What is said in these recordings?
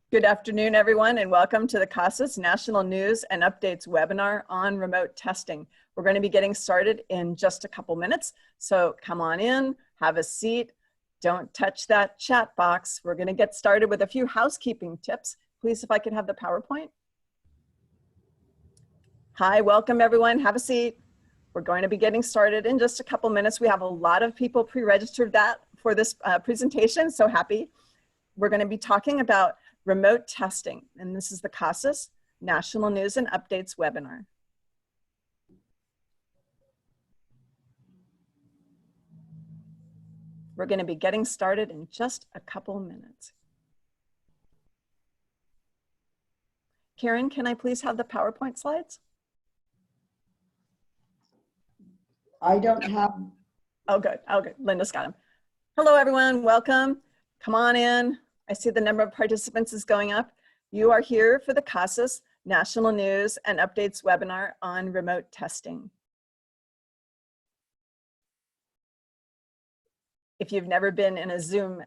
Good afternoon, everyone, and welcome to the CASAS National News and Updates webinar on remote testing. We're going to be getting started in just a couple minutes, so come on in, have a seat, don't touch that chat box. We're going to get started with a few housekeeping tips. Please, if I could have the PowerPoint. Hi, welcome everyone, have a seat. We're going to be getting started in just a couple minutes. We have a lot of people pre-registered for this presentation, so happy. We're going to be talking about remote testing, and this is the CASAS National News and Updates webinar. We're going to be getting started in just a couple minutes. Karen, can I please have the PowerPoint slides? I don't have. Oh, good. Oh, good. Linda's got them. Hello, everyone. Welcome. Come on in. I see the number of participants is going up. You are here for the CASAS National News and Updates webinar on remote testing. If you've never been in a Zoom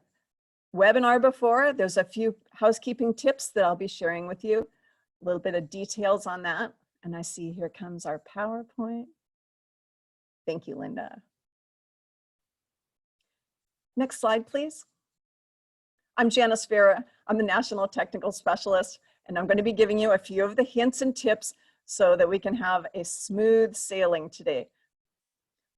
webinar before, there's a few housekeeping tips that I'll be sharing with you. A little bit of details on that. And I see here comes our PowerPoint. Thank you, Linda. Next slide, please. I'm Janice Vera. I'm the National Technical Specialist, and I'm going to be giving you a few of the hints and tips so that we can have a smooth sailing today.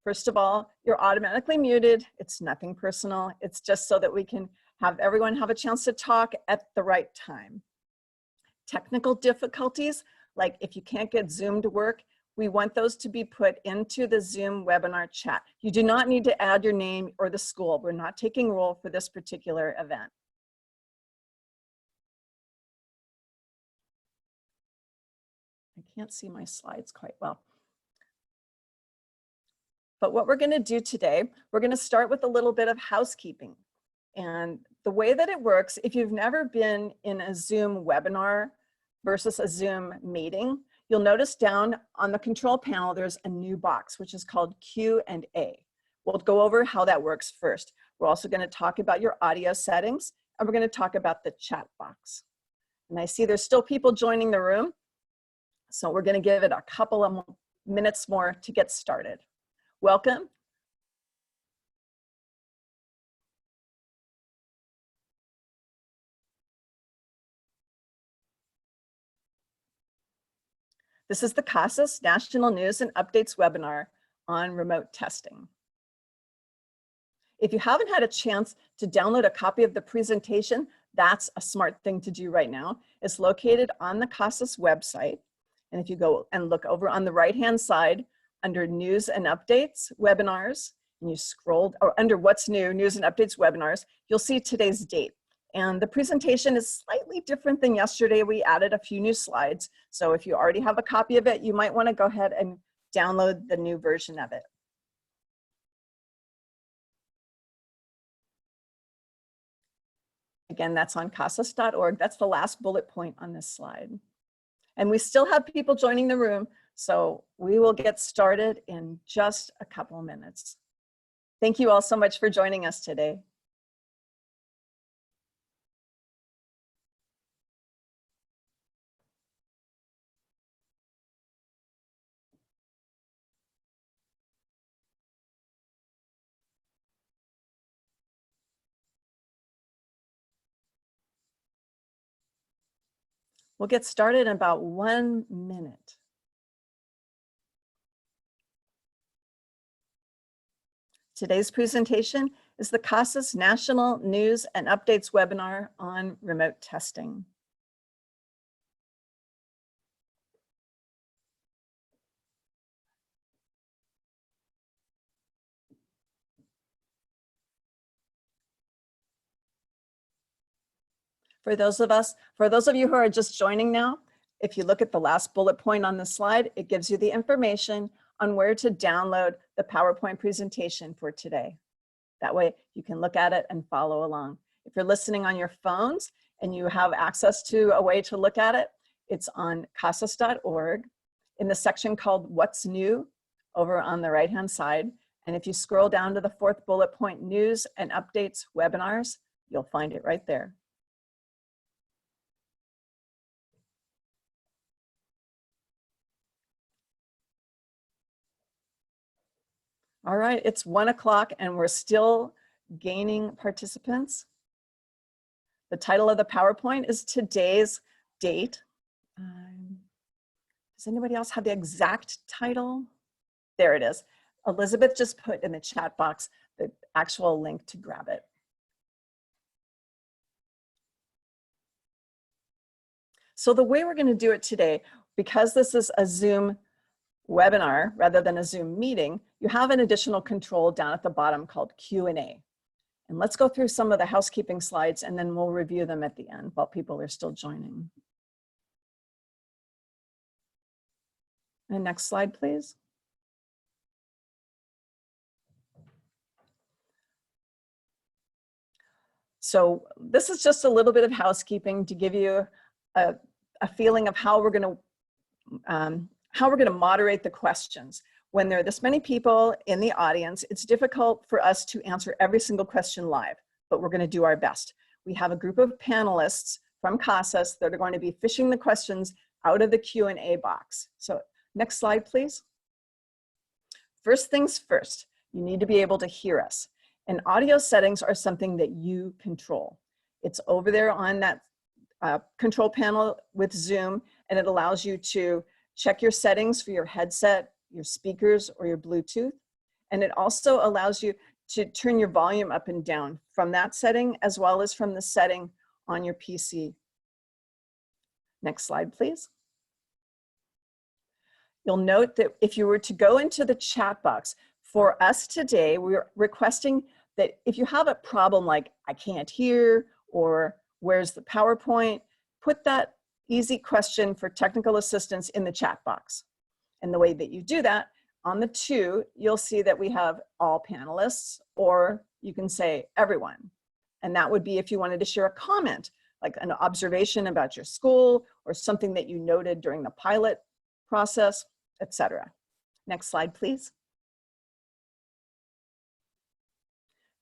First of all, you're automatically muted. It's nothing personal. It's just so that we can have everyone have a chance to talk at the right time. Technical difficulties, like if you can't get Zoom to work, we want those to be put into the Zoom webinar chat. You do not need to add your name or the school. We're not taking roll for this particular event. I can't see my slides quite well. But what we're going to do today, we're going to start with a little bit of housekeeping. And the way that it works, if you've never been in a Zoom webinar versus a Zoom meeting, you'll notice down on the control panel, there's a new box, which is called Q&A. We'll go over how that works first. We're also going to talk about your audio settings, and we're going to talk about the chat box. And I see there's still people joining the room. So we're going to give it a couple of minutes more to get started. Welcome. This is the CASAS National News and Updates webinar on remote testing. If you haven't had a chance to download a copy of the presentation, that's a smart thing to do right now. It's located on the CASAS website. And if you go and look over on the right-hand side under News and Updates Webinars, and you scroll, or under What's New, News and Updates Webinars, you'll see today's date. And the presentation is slightly different than yesterday. We added a few new slides. So if you already have a copy of it, you might want to go ahead and download the new version of it. Again, that's on casas.org. That's the last bullet point on this slide. And we still have people joining the room, so we will get started in just a couple minutes. Thank you all so much for joining us today. We'll get started in about 1 minute. Today's presentation is the CASAS National News and Updates webinar on remote testing. For those of you who are just joining now, if you look at the last bullet point on the slide, it gives you the information on where to download the PowerPoint presentation for today. That way you can look at it and follow along. If you're listening on your phones and you have access to a way to look at it, it's on casas.org in the section called What's New over on the right-hand side. And if you scroll down to the fourth bullet point, News and Updates Webinars, you'll find it right there. All right, it's 1 o'clock and we're still gaining participants. The title of the PowerPoint is today's date. Does anybody else have the exact title? There it is. Elizabeth just put in the chat box the actual link to grab it. So the way we're going to do it today, because this is a Zoom webinar rather than a Zoom meeting, you have an additional control down at the bottom called Q&A. And let's go through some of the housekeeping slides and then we'll review them at the end while people are still joining. And next slide, please. So this is just a little bit of housekeeping to give you a feeling of how we're going to moderate the questions. When there are this many people in the audience, it's difficult for us to answer every single question live, but we're going to do our best. We have a group of panelists from CASAS that are going to be fishing the questions out of the Q&A box. So next slide, please. First things first, you need to be able to hear us. And audio settings are something that you control. It's over there on that control panel with Zoom, and it allows you to check your settings for your headset, your speakers, or your Bluetooth. And it also allows you to turn your volume up and down from that setting, as well as from the setting on your PC. Next slide, please. You'll note that if you were to go into the chat box, for us today, we're requesting that if you have a problem like I can't hear or where's the PowerPoint, put that easy question for technical assistance in the chat box. And the way that you do that, on the 2, you'll see that we have all panelists, or you can say everyone. And that would be if you wanted to share a comment, like an observation about your school or something that you noted during the pilot process, etc. Next slide, please.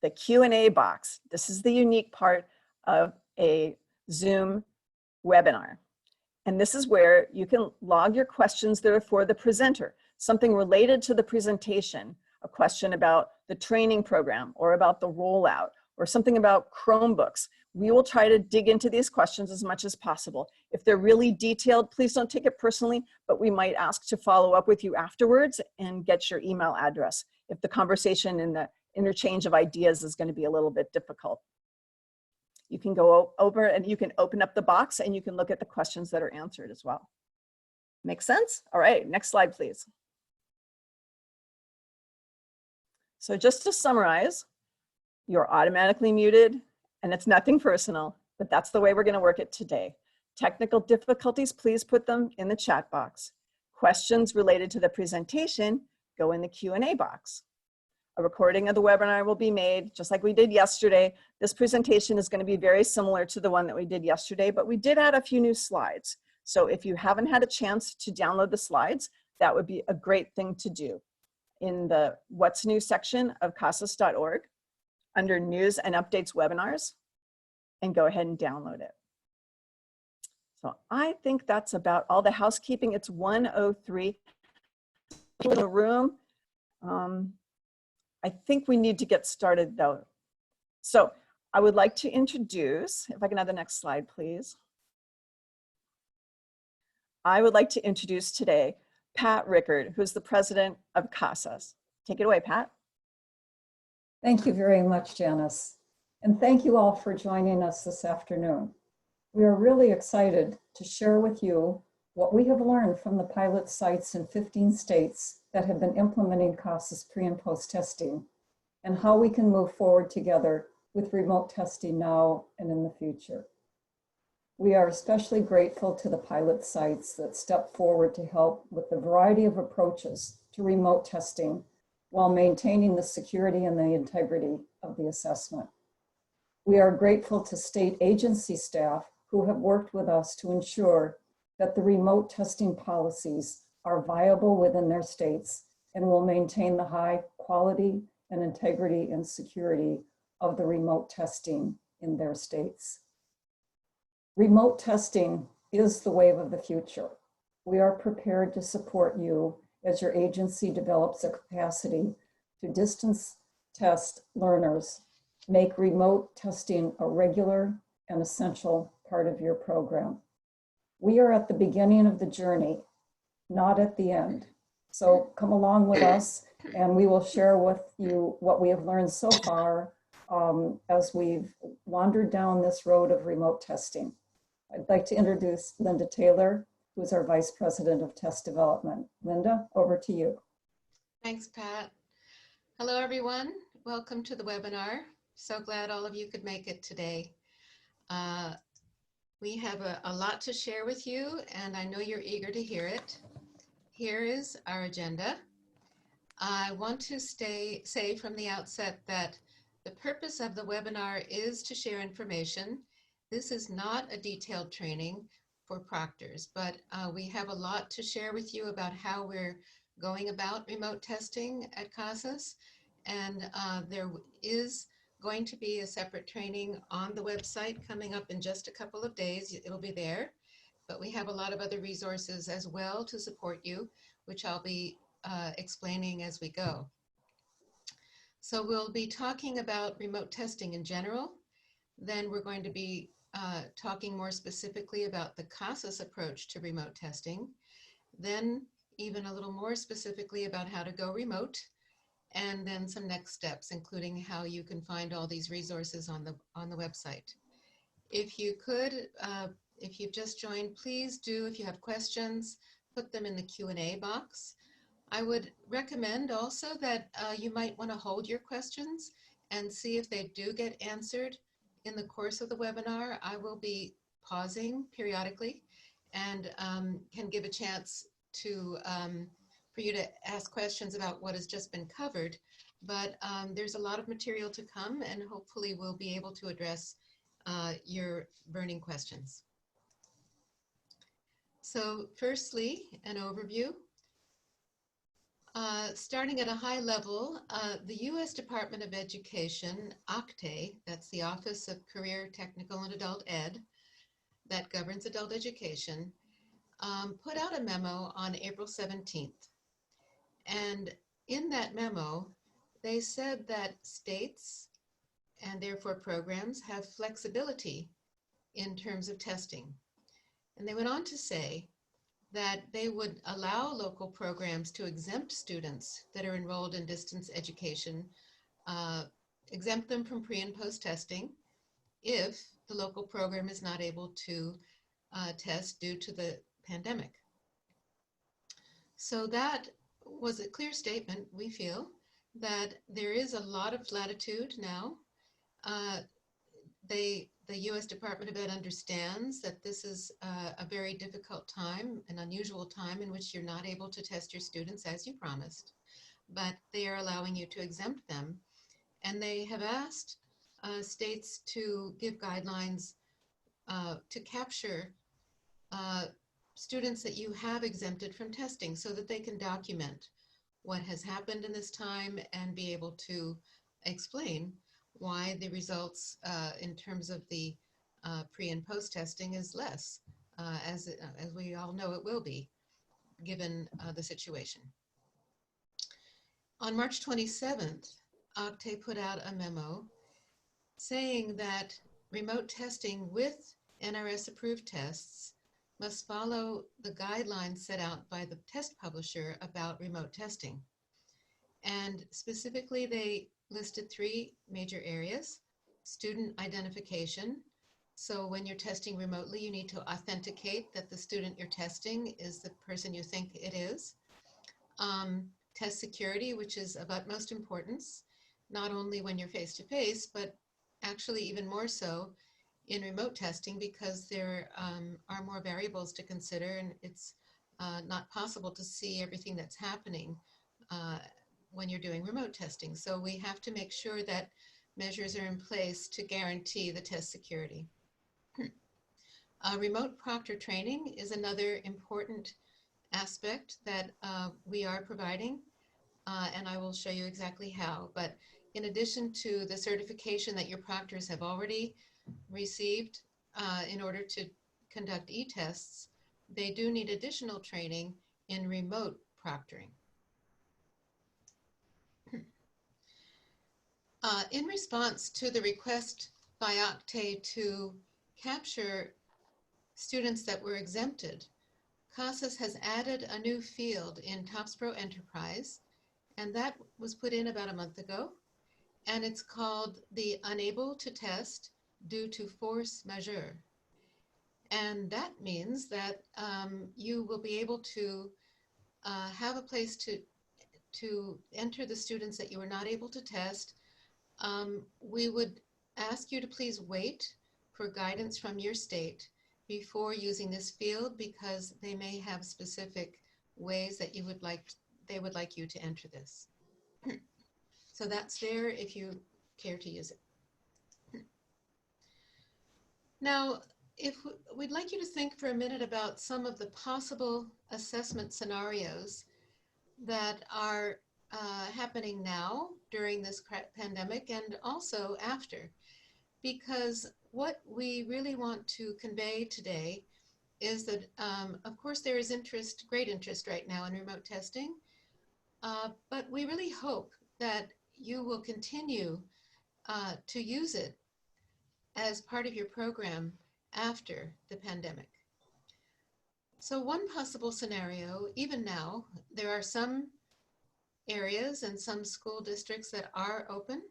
The Q&A box. This is the unique part of a Zoom webinar. And this is where you can log your questions that are for the presenter, something related to the presentation, a question about the training program or about the rollout or something about Chromebooks. We will try to dig into these questions as much as possible. If they're really detailed, please don't take it personally, but we might ask to follow up with you afterwards and get your email address if the conversation and the interchange of ideas is going to be a little bit difficult. You can go over and you can open up the box and you can look at the questions that are answered as well. Make sense? All right, next slide, please. So just to summarize, you're automatically muted and it's nothing personal, but that's the way we're going to work it today. Technical difficulties, please put them in the chat box. Questions related to the presentation, go in the Q&A box. A recording of the webinar will be made just like we did yesterday. This presentation is going to be very similar to the one that we did yesterday, but we did add a few new slides. So if you haven't had a chance to download the slides, that would be a great thing to do. In the What's New section of CASAS.org, under News and Updates Webinars, and go ahead and download it. So I think that's about all the housekeeping. It's 1:03 in the room. I think we need to get started though. So I would like to introduce, if I can have the next slide, please. I would like to introduce today Pat Rickard, who's the president of CASAS. Take it away, Pat. Thank you very much, Janice. And thank you all for joining us this afternoon. We are really excited to share with you what we have learned from the pilot sites in 15 states that have been implementing CASAS pre and post testing, and how we can move forward together with remote testing now and in the future. We are especially grateful to the pilot sites that step forward to help with the variety of approaches to remote testing while maintaining the security and the integrity of the assessment. We are grateful to state agency staff who have worked with us to ensure that the remote testing policies are viable within their states and will maintain the high quality and integrity and security of the remote testing in their states. Remote testing is the wave of the future. We are prepared to support you as your agency develops a capacity to distance test learners, make remote testing a regular and essential part of your program. We are at the beginning of the journey, not at the end. So come along with us and we will share with you what we have learned so far as we've wandered down this road of remote testing. I'd like to introduce Linda Taylor, who's our Vice President of Test Development. Linda, over to you. Thanks, Pat. Hello, everyone. Welcome to the webinar. So glad all of you could make it today. We have a lot to share with you, and I know you're eager to hear it. Here is our agenda. I want to say from the outset that the purpose of the webinar is to share information. This is not a detailed training for proctors, but we have a lot to share with you about how we're going about remote testing at CASAS. And there is going to be a separate training on the website coming up in just a couple of days. It'll be there, but we have a lot of other resources as well to support you, which I'll be explaining as we go. So we'll be talking about remote testing in general. Then we're going to be talking more specifically about the CASAS approach to remote testing. Then even a little more specifically about how to go remote, and then some next steps, including how you can find all these resources on the website. If you could, if you've just joined, please do, if you have questions, put them in the Q&A box. I would recommend also that you might want to hold your questions and see if they do get answered in the course of the webinar. I will be pausing periodically and can give a chance to for you to ask questions about what has just been covered, but there's a lot of material to come, and hopefully we'll be able to address your burning questions. So firstly, an overview. Starting at a high level, the U.S. Department of Education, OCTE, that's the Office of Career, Technical, and Adult Ed, that governs adult education, put out a memo on April 17th. And in that memo, they said that states and therefore programs have flexibility in terms of testing. And they went on to say that they would allow local programs to exempt students that are enrolled in distance education, exempt them from pre and post testing if the local program is not able to test due to the pandemic. So that was a clear statement, we feel, that there is a lot of latitude now. The U.S. Department of Ed understands that this is a very difficult time, an unusual time in which you're not able to test your students as you promised, but they are allowing you to exempt them. And they have asked states to give guidelines to capture students that you have exempted from testing so that they can document what has happened in this time and be able to explain why the results in terms of the pre and post testing is less, as we all know it will be, given the situation. On March 27th, OCTE put out a memo saying that remote testing with NRS approved tests must follow the guidelines set out by the test publisher about remote testing. And specifically, they listed three major areas: student identification. So when you're testing remotely, you need to authenticate that the student you're testing is the person you think it is. Test security, which is of utmost importance, not only when you're face-to-face, but actually even more so in remote testing, because there are more variables to consider, and it's not possible to see everything that's happening when you're doing remote testing. So we have to make sure that measures are in place to guarantee the test security. Remote proctor training is another important aspect that we are providing, and I will show you exactly how. But in addition to the certification that your proctors have already received in order to conduct e-tests, they do need additional training in remote proctoring. In response to the request by Octave to capture students that were exempted, CASAS has added a new field in TOPS Pro Enterprise, and that was put in about a month ago, and it's called the Unable to Test Due to Force Majeure. And that means that you will be able to have a place to enter the students that you were not able to test. We would ask you to please wait for guidance from your state before using this field, because they may have specific ways that they would like you to enter this. So that's there if you care to use it. Now, we'd like you to think for a minute about some of the possible assessment scenarios that are happening now during this pandemic and also after, because what we really want to convey today is that, of course, there is great interest right now in remote testing, but we really hope that you will continue to use it as part of your program after the pandemic. So one possible scenario, even now, there are some areas and some school districts that are open.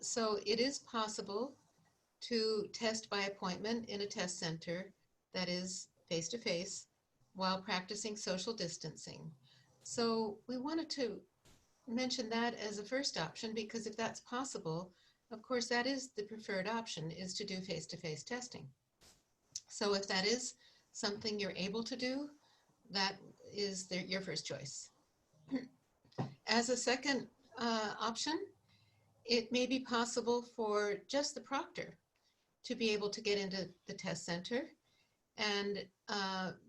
So it is possible to test by appointment in a test center that is face-to-face while practicing social distancing. So we wanted to mention that as a first option, because if that's possible, of course, that is the preferred option, is to do face-to-face testing. So if that is something you're able to do, that is your first choice. As a second option, it may be possible for just the proctor to be able to get into the test center and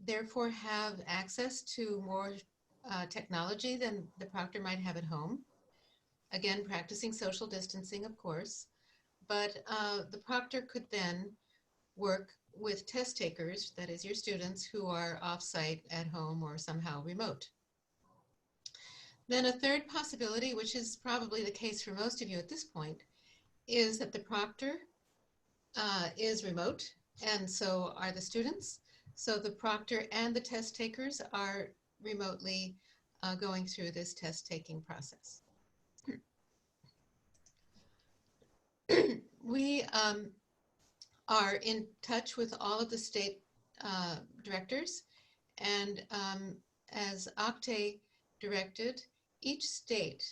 therefore have access to more technology than the proctor might have at home. Again, practicing social distancing, of course, but the proctor could then work with test takers, that is your students, who are off-site at home or somehow remote. Then a third possibility, which is probably the case for most of you at this point, is that the proctor is remote, and so are the students. So the proctor and the test takers are remotely going through this test-taking process. We are in touch with all of the state directors, and as Octave directed, each state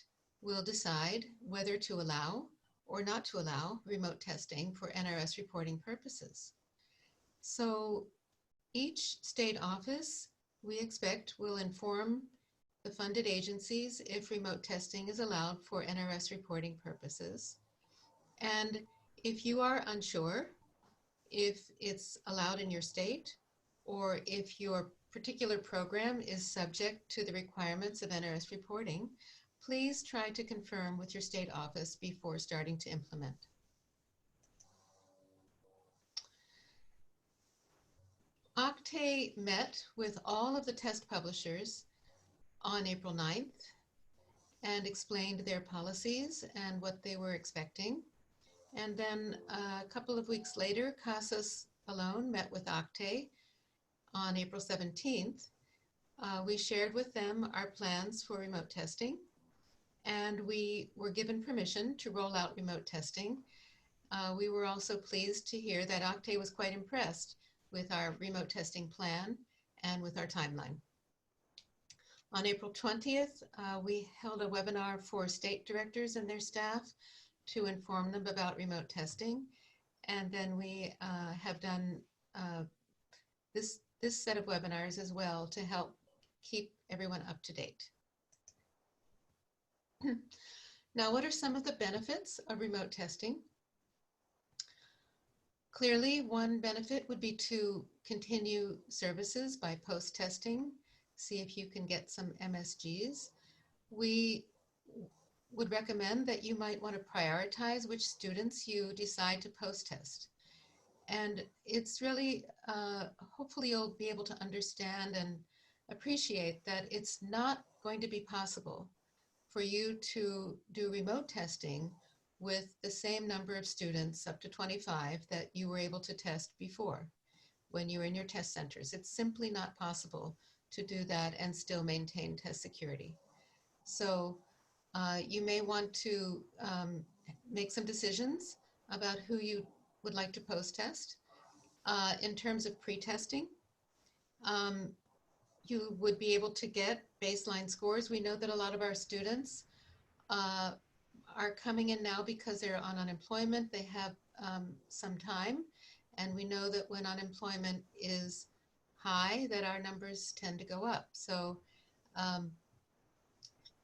will decide whether to allow or not to allow remote testing for NRS reporting purposes. So each state office, we expect, will inform the funded agencies if remote testing is allowed for NRS reporting purposes. And if you are unsure if it's allowed in your state, or if your particular program is subject to the requirements of NRS reporting, please try to confirm with your state office before starting to implement. Octave met with all of the test publishers on April 9th and explained their policies and what they were expecting. And then a couple of weeks later, CASAS alone met with Octave on April 17th. We shared with them our plans for remote testing, and we were given permission to roll out remote testing. We were also pleased to hear that Octave was quite impressed with our remote testing plan and with our timeline. On April 20th, we held a webinar for state directors and their staff to inform them about remote testing. And then we have done this set of webinars as well to help keep everyone up to date. Now, what are some of the benefits of remote testing? Clearly, one benefit would be to continue services by post-testing, see if you can get some MSGs. We would recommend that you might want to prioritize which students you decide to post-test. And it's really, hopefully you'll be able to understand and appreciate that it's not going to be possible for you to do remote testing with the same number of students, up to 25, that you were able to test before when you were in your test centers. It's simply not possible to do that and still maintain test security. So you may want to make some decisions about who you would like to post-test. In terms of pre-testing, you would be able to get baseline scores. We know that a lot of our students are coming in now because they're on unemployment. They have some time, and we know that when unemployment is high, that our numbers tend to go up. So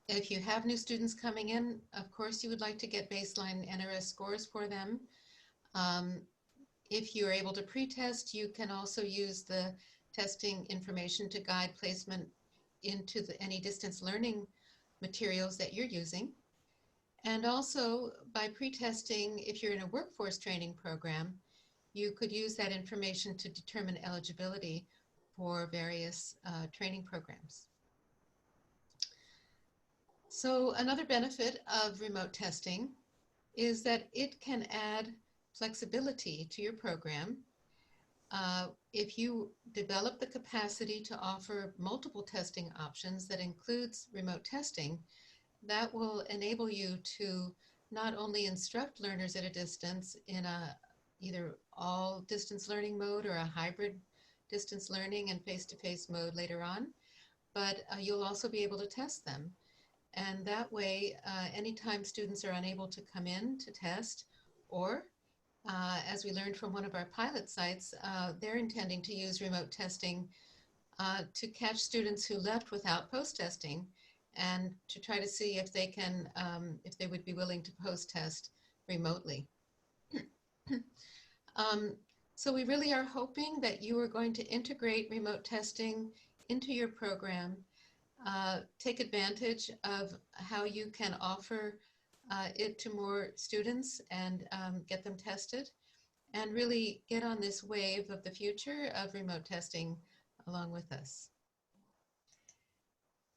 if you have new students coming in, of course, you would like to get baseline NRS scores for them. If you're able to pre-test, you can also use the testing information to guide placement into any distance learning materials that you're using. And also by pre-testing, if you're in a workforce training program, you could use that information to determine eligibility for various training programs. So another benefit of remote testing is that it can add flexibility to your program. If you develop the capacity to offer multiple testing options that includes remote testing, that will enable you to not only instruct learners at a distance in either all distance learning mode or a hybrid distance learning and face-to-face mode later on, but you'll also be able to test them. And that way, anytime students are unable to come in to test, or as we learned from one of our pilot sites, they're intending to use remote testing to catch students who left without post-testing and to try to see if they can, if they would be willing to post-test remotely. So we really are hoping that you are going to integrate remote testing into your program, take advantage of how you can offer it to more students and get them tested, and really get on this wave of the future of remote testing along with us.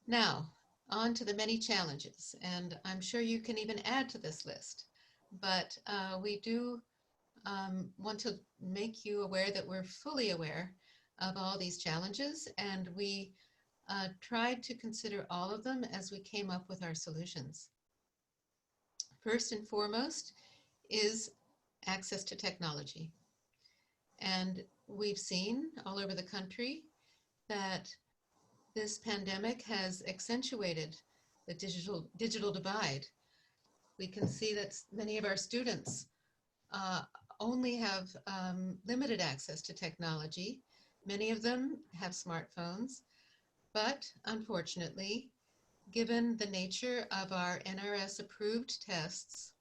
Now, on to the many challenges, and I'm sure you can even add to this list, but we do want to make you aware that we're fully aware of all these challenges, and we tried to consider all of them as we came up with our solutions. First and foremost is access to technology. And we've seen all over the country that this pandemic has accentuated the digital divide. We can see that many of our students only have limited access to technology. Many of them have smartphones, but unfortunately, given the nature of our NRS approved tests,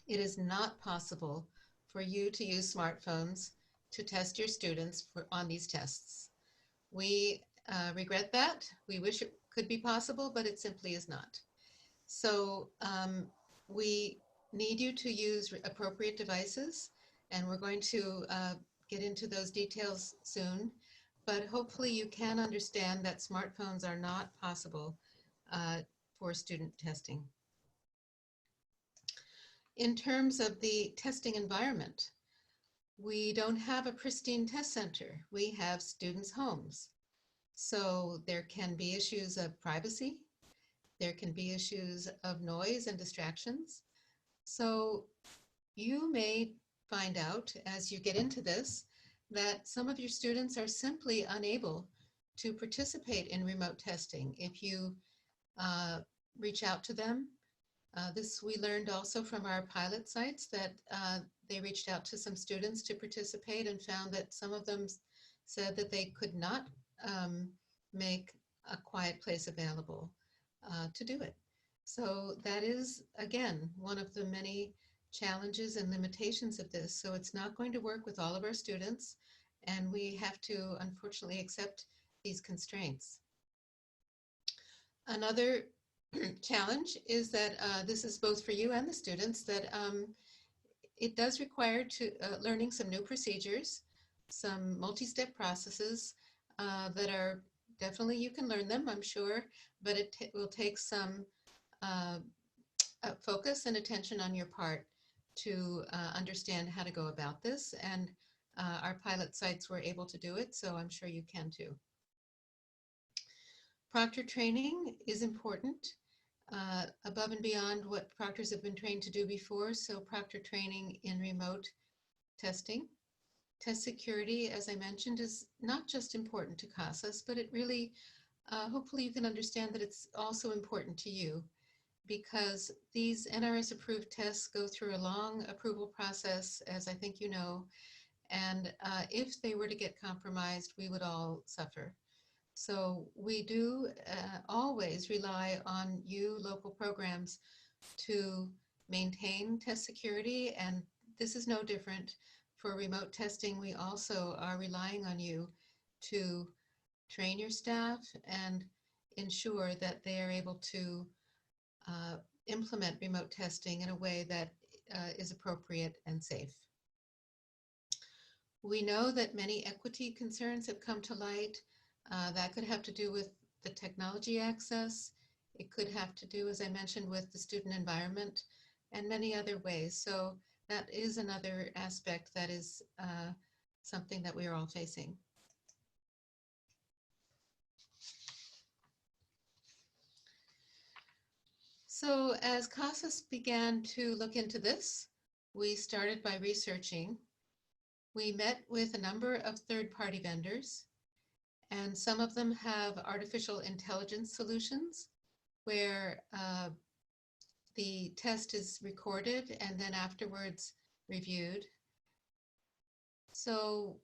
it is not possible for you to use smartphones to test your students on these tests. We regret that. We wish it could be possible, but it simply is not. So we need you to use appropriate devices, and we're going to get into those details soon, but hopefully you can understand that smartphones are not possible for student testing. In terms of the testing environment, we don't have a pristine test center. We have students' homes. So there can be issues of privacy. There can be issues of noise and distractions. So you may find out as you get into this that some of your students are simply unable to participate in remote testing. If you reach out to them, this we learned also from our pilot sites, that they reached out to some students to participate and found that some of them said that they could not make a quiet place available to do it. So that is, again, one of the many challenges and limitations of this. So it's not going to work with all of our students, and we have to unfortunately accept these constraints. Another challenge is that this is both for you and the students, that it does require learning some new procedures, some multi-step processes that are definitely, you can learn them, I'm sure, but it will take some focus and attention on your part to understand how to go about this. And our pilot sites were able to do it, so I'm sure you can too. Proctor training is important, above and beyond what proctors have been trained to do before. So proctor training in remote testing. Test security, as I mentioned, is not just important to CASAS, but it really, hopefully you can understand that it's also important to you, because these NRS approved tests go through a long approval process, as I think you know, and if they were to get compromised, we would all suffer. So we do always rely on you, local programs, to maintain test security, and this is no different. For remote testing, we also are relying on you to train your staff and ensure that they are able to implement remote testing in a way that is appropriate and safe. We know that many equity concerns have come to light. That could have to do with the technology access. It could have to do, as I mentioned, with the student environment and many other ways. So that is another aspect that is something that we are all facing. So as CASAS began to look into this, we started by researching. We met with a number of third-party vendors, and some of them have artificial intelligence solutions where the test is recorded and then afterwards reviewed. So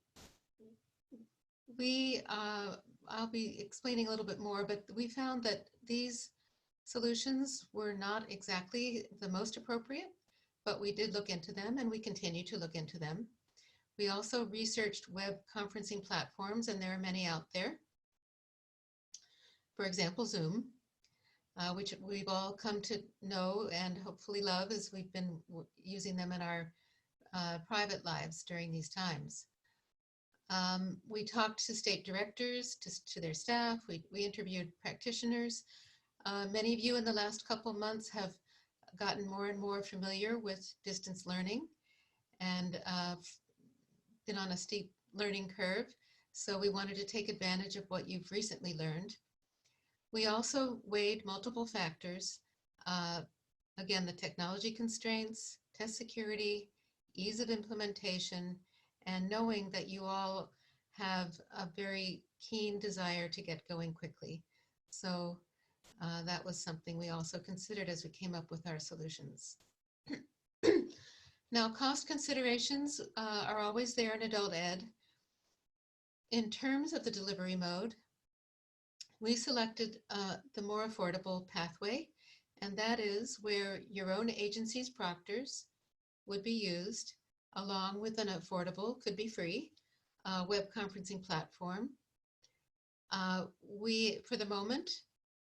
I'll be explaining a little bit more, but we found that these solutions were not exactly the most appropriate, but we did look into them and we continue to look into them. We also researched web conferencing platforms, and there are many out there. For example, Zoom, which we've all come to know and hopefully love as we've been using them in our private lives during these times. We talked to state directors, to their staff. We interviewed practitioners. Many of you in the last couple of months have gotten more and more familiar with distance learning and been on a steep learning curve. So we wanted to take advantage of what you've recently learned. We also weighed multiple factors. Again, the technology constraints, test security, ease of implementation, and knowing that you all have a very keen desire to get going quickly. So that was something we also considered as we came up with our solutions. Now, cost considerations are always there in adult ed. In terms of the delivery mode, we selected the more affordable pathway, and that is where your own agency's proctors would be used along with an affordable, could be free, web conferencing platform. We, for the moment,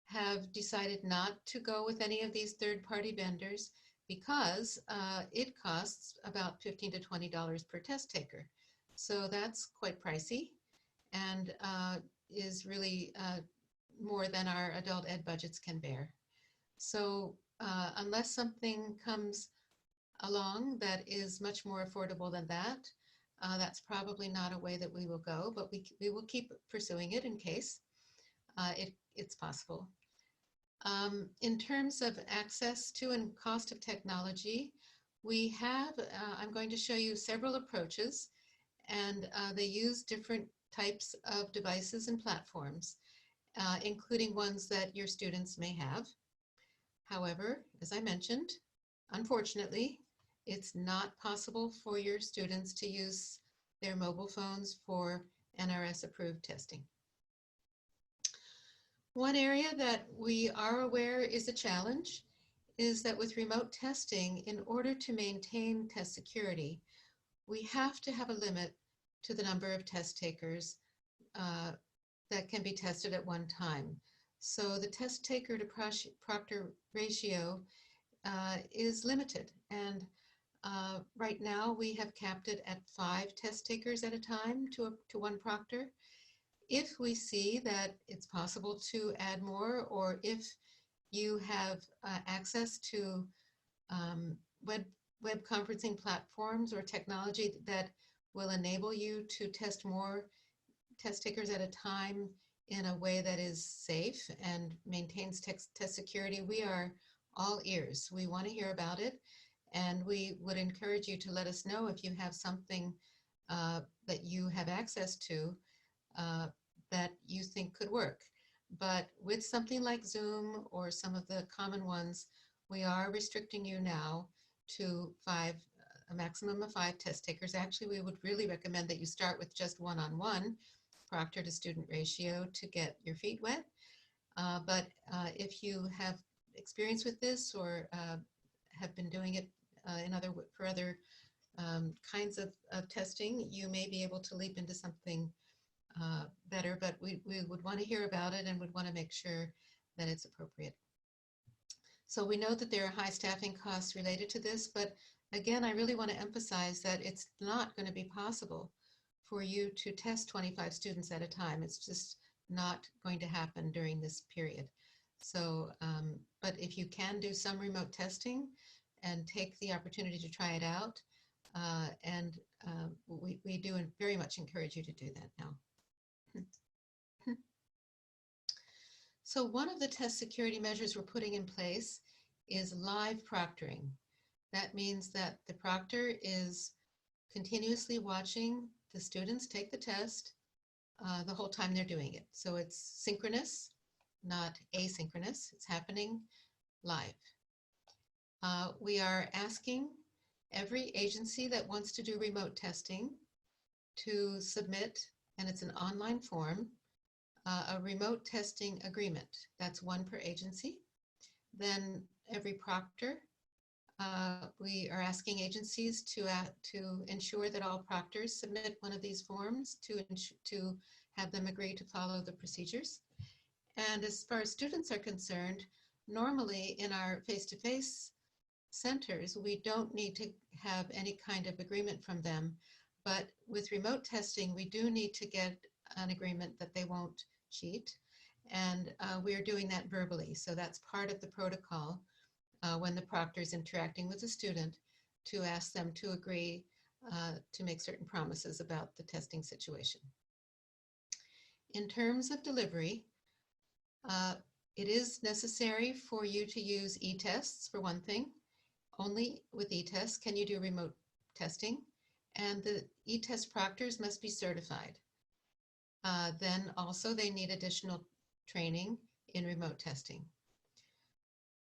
have decided not to go with any of these third-party vendors because it costs about $15 to $20 per test taker. So that's quite pricey and is really more than our adult ed budgets can bear. So unless something comes along that is much more affordable than that, that's probably not a way that we will go, but we will keep pursuing it in case it's possible. In terms of access to and cost of technology, we have, I'm going to show you several approaches, and they use different types of devices and platforms, including ones that your students may have. However, as I mentioned, unfortunately, it's not possible for your students to use their mobile phones for NRS approved testing. One area that we are aware is a challenge is that with remote testing, in order to maintain test security, we have to have a limit to the number of test takers that can be tested at one time. So the test taker to proctor ratio is limited. And right now we have capped it at 5 test takers at a time to one proctor. If we see that it's possible to add more, or if you have access to web conferencing platforms or technology that will enable you to test more test takers at a time in a way that is safe and maintains test security, we are all ears. We want to hear about it, and we would encourage you to let us know if you have something that you have access to that you think could work. But with something like Zoom or some of the common ones, we are restricting you now to a maximum of 5 test takers. Actually, we would really recommend that you start with just one-on-one proctor to student ratio to get your feet wet. But if you have experience with this or have been doing it for other kinds of testing, you may be able to leap into something better, but we would want to hear about it and would want to make sure that it's appropriate. So we know that there are high staffing costs related to this, but again, I really want to emphasize that it's not going to be possible for you to test 25 students at a time. It's just not going to happen during this period. So, but if you can do some remote testing and take the opportunity to try it out, we do very much encourage you to do that now. So one of the test security measures we're putting in place is live proctoring. That means that the proctor is continuously watching the students take the test the whole time they're doing it. So it's synchronous, not asynchronous. It's happening live. We are asking every agency that wants to do remote testing to submit, and it's an online form, a remote testing agreement. That's one per agency. Then every proctor, we are asking agencies to ensure that all proctors submit one of these forms to have them agree to follow the procedures. And as far as students are concerned, normally in our face-to-face centers, we don't need to have any kind of agreement from them. But with remote testing, we do need to get an agreement that they won't cheat. And we are doing that verbally. So that's part of the protocol when the proctor is interacting with the student to ask them to agree to make certain promises about the testing situation. In terms of delivery, it is necessary for you to use e-tests for one thing. Only with e-tests can you do remote testing, and the e-test proctors must be certified. Then also they need additional training in remote testing.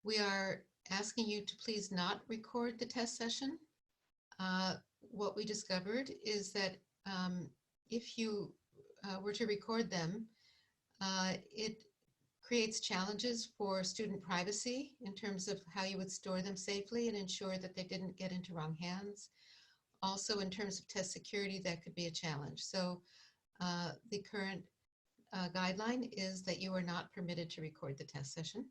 We are asking you to please not record the test session. What we discovered is that if you were to record them, it creates challenges for student privacy in terms of how you would store them safely and ensure that they didn't get into wrong hands. Also, in terms of test security, that could be a challenge. So the current guideline is that you are not permitted to record the test session.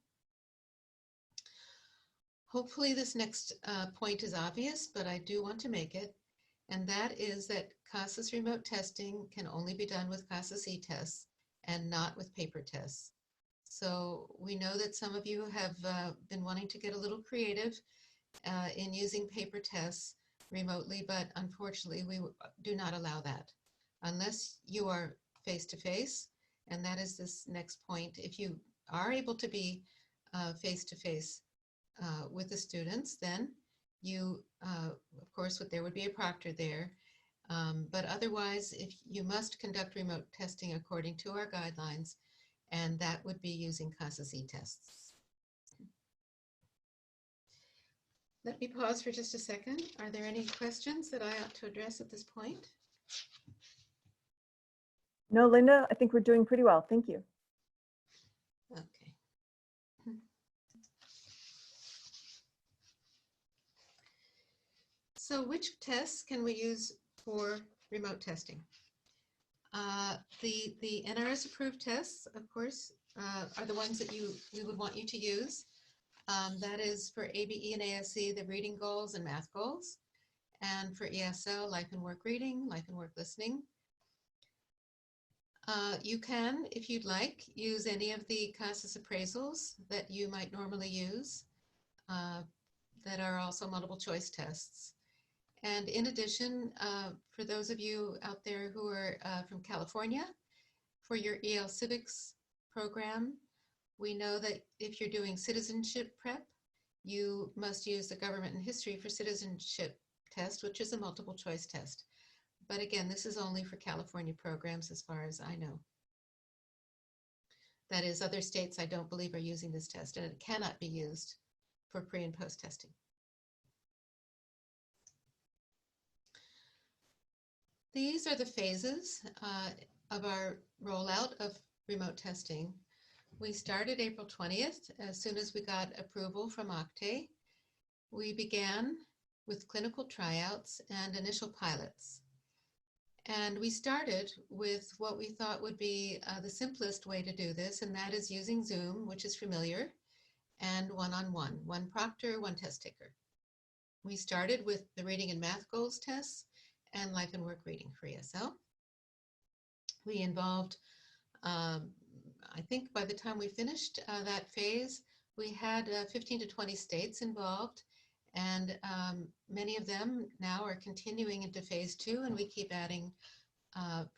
Hopefully this next point is obvious, but I do want to make it, and that is that CASAS remote testing can only be done with CASAS e-tests and not with paper tests. So we know that some of you have been wanting to get a little creative in using paper tests remotely, but unfortunately we do not allow that. Unless you are face-to-face, and that is this next point. If you are able to be face-to-face with the students, then you, of course, there would be a proctor there. But otherwise, if you must conduct remote testing according to our guidelines, and that would be using CASAS e-tests. Let me pause for just a second. Are there any questions that I ought to address at this point? No, Linda, I think we're doing pretty well. Thank you. Okay. So which tests can we use for remote testing? The NRS approved tests, of course, are the ones that we would want you to use. That is for ABE and ASE, the reading goals and math goals. And for ESL, life and work reading, life and work listening. You can, if you'd like, use any of the CASAS appraisals that you might normally use that are also multiple choice tests. And in addition, for those of you out there who are from California, for your EL Civics program, we know that if you're doing citizenship prep, you must use the Government and History for Citizenship test, which is a multiple choice test. But again, this is only for California programs as far as I know. That is, other states I don't believe are using this test, and it cannot be used for pre and post testing. These are the phases of our rollout of remote testing. We started April 20th. As soon as we got approval from OCTAE, we began with clinical tryouts and initial pilots. And we started with what we thought would be the simplest way to do this, and that is using Zoom, which is familiar, and one-on-one, one proctor, one test taker. We started with the reading and math goals tests and life and work reading for ESL. We involved, I think by the time we finished that phase, we had 15 to 20 states involved, and many of them now are continuing into phase 2, and we keep adding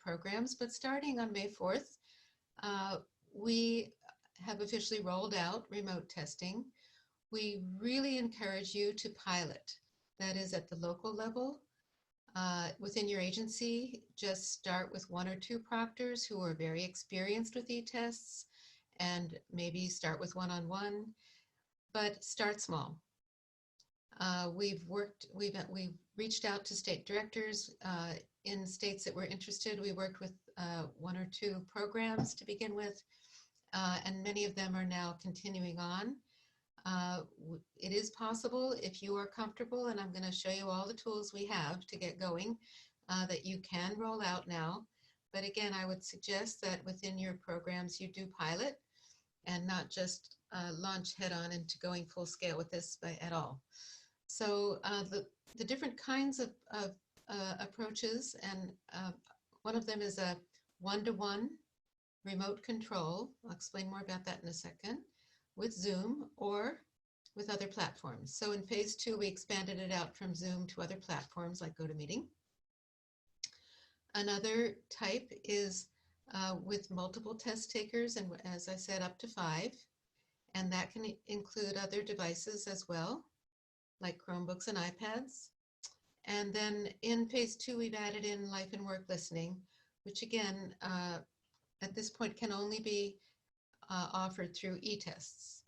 programs. But starting on May 4th, we have officially rolled out remote testing. We really encourage you to pilot. That is at the local level. Within your agency, just start with 1 or 2 proctors who are very experienced with e-tests, and maybe start with one-on-one, but start small. We've reached out to state directors in states that were interested. We worked with 1 or 2 programs to begin with, and many of them are now continuing on. It is possible, if you are comfortable, and I'm going to show you all the tools we have to get going, that you can roll out now. But again, I would suggest that within your programs you do pilot and not just launch head on into going full scale with this at all. So the different kinds of approaches, and one of them is a one-to-one remote control. I'll explain more about that in a second, with Zoom or with other platforms. So in phase 2, we expanded it out from Zoom to other platforms like GoToMeeting. Another type is with multiple test takers, and as I said, up to 5. And that can include other devices as well, like Chromebooks and iPads. And then in phase 2, we've added in life and work listening, which again, at this point can only be offered through e-tests.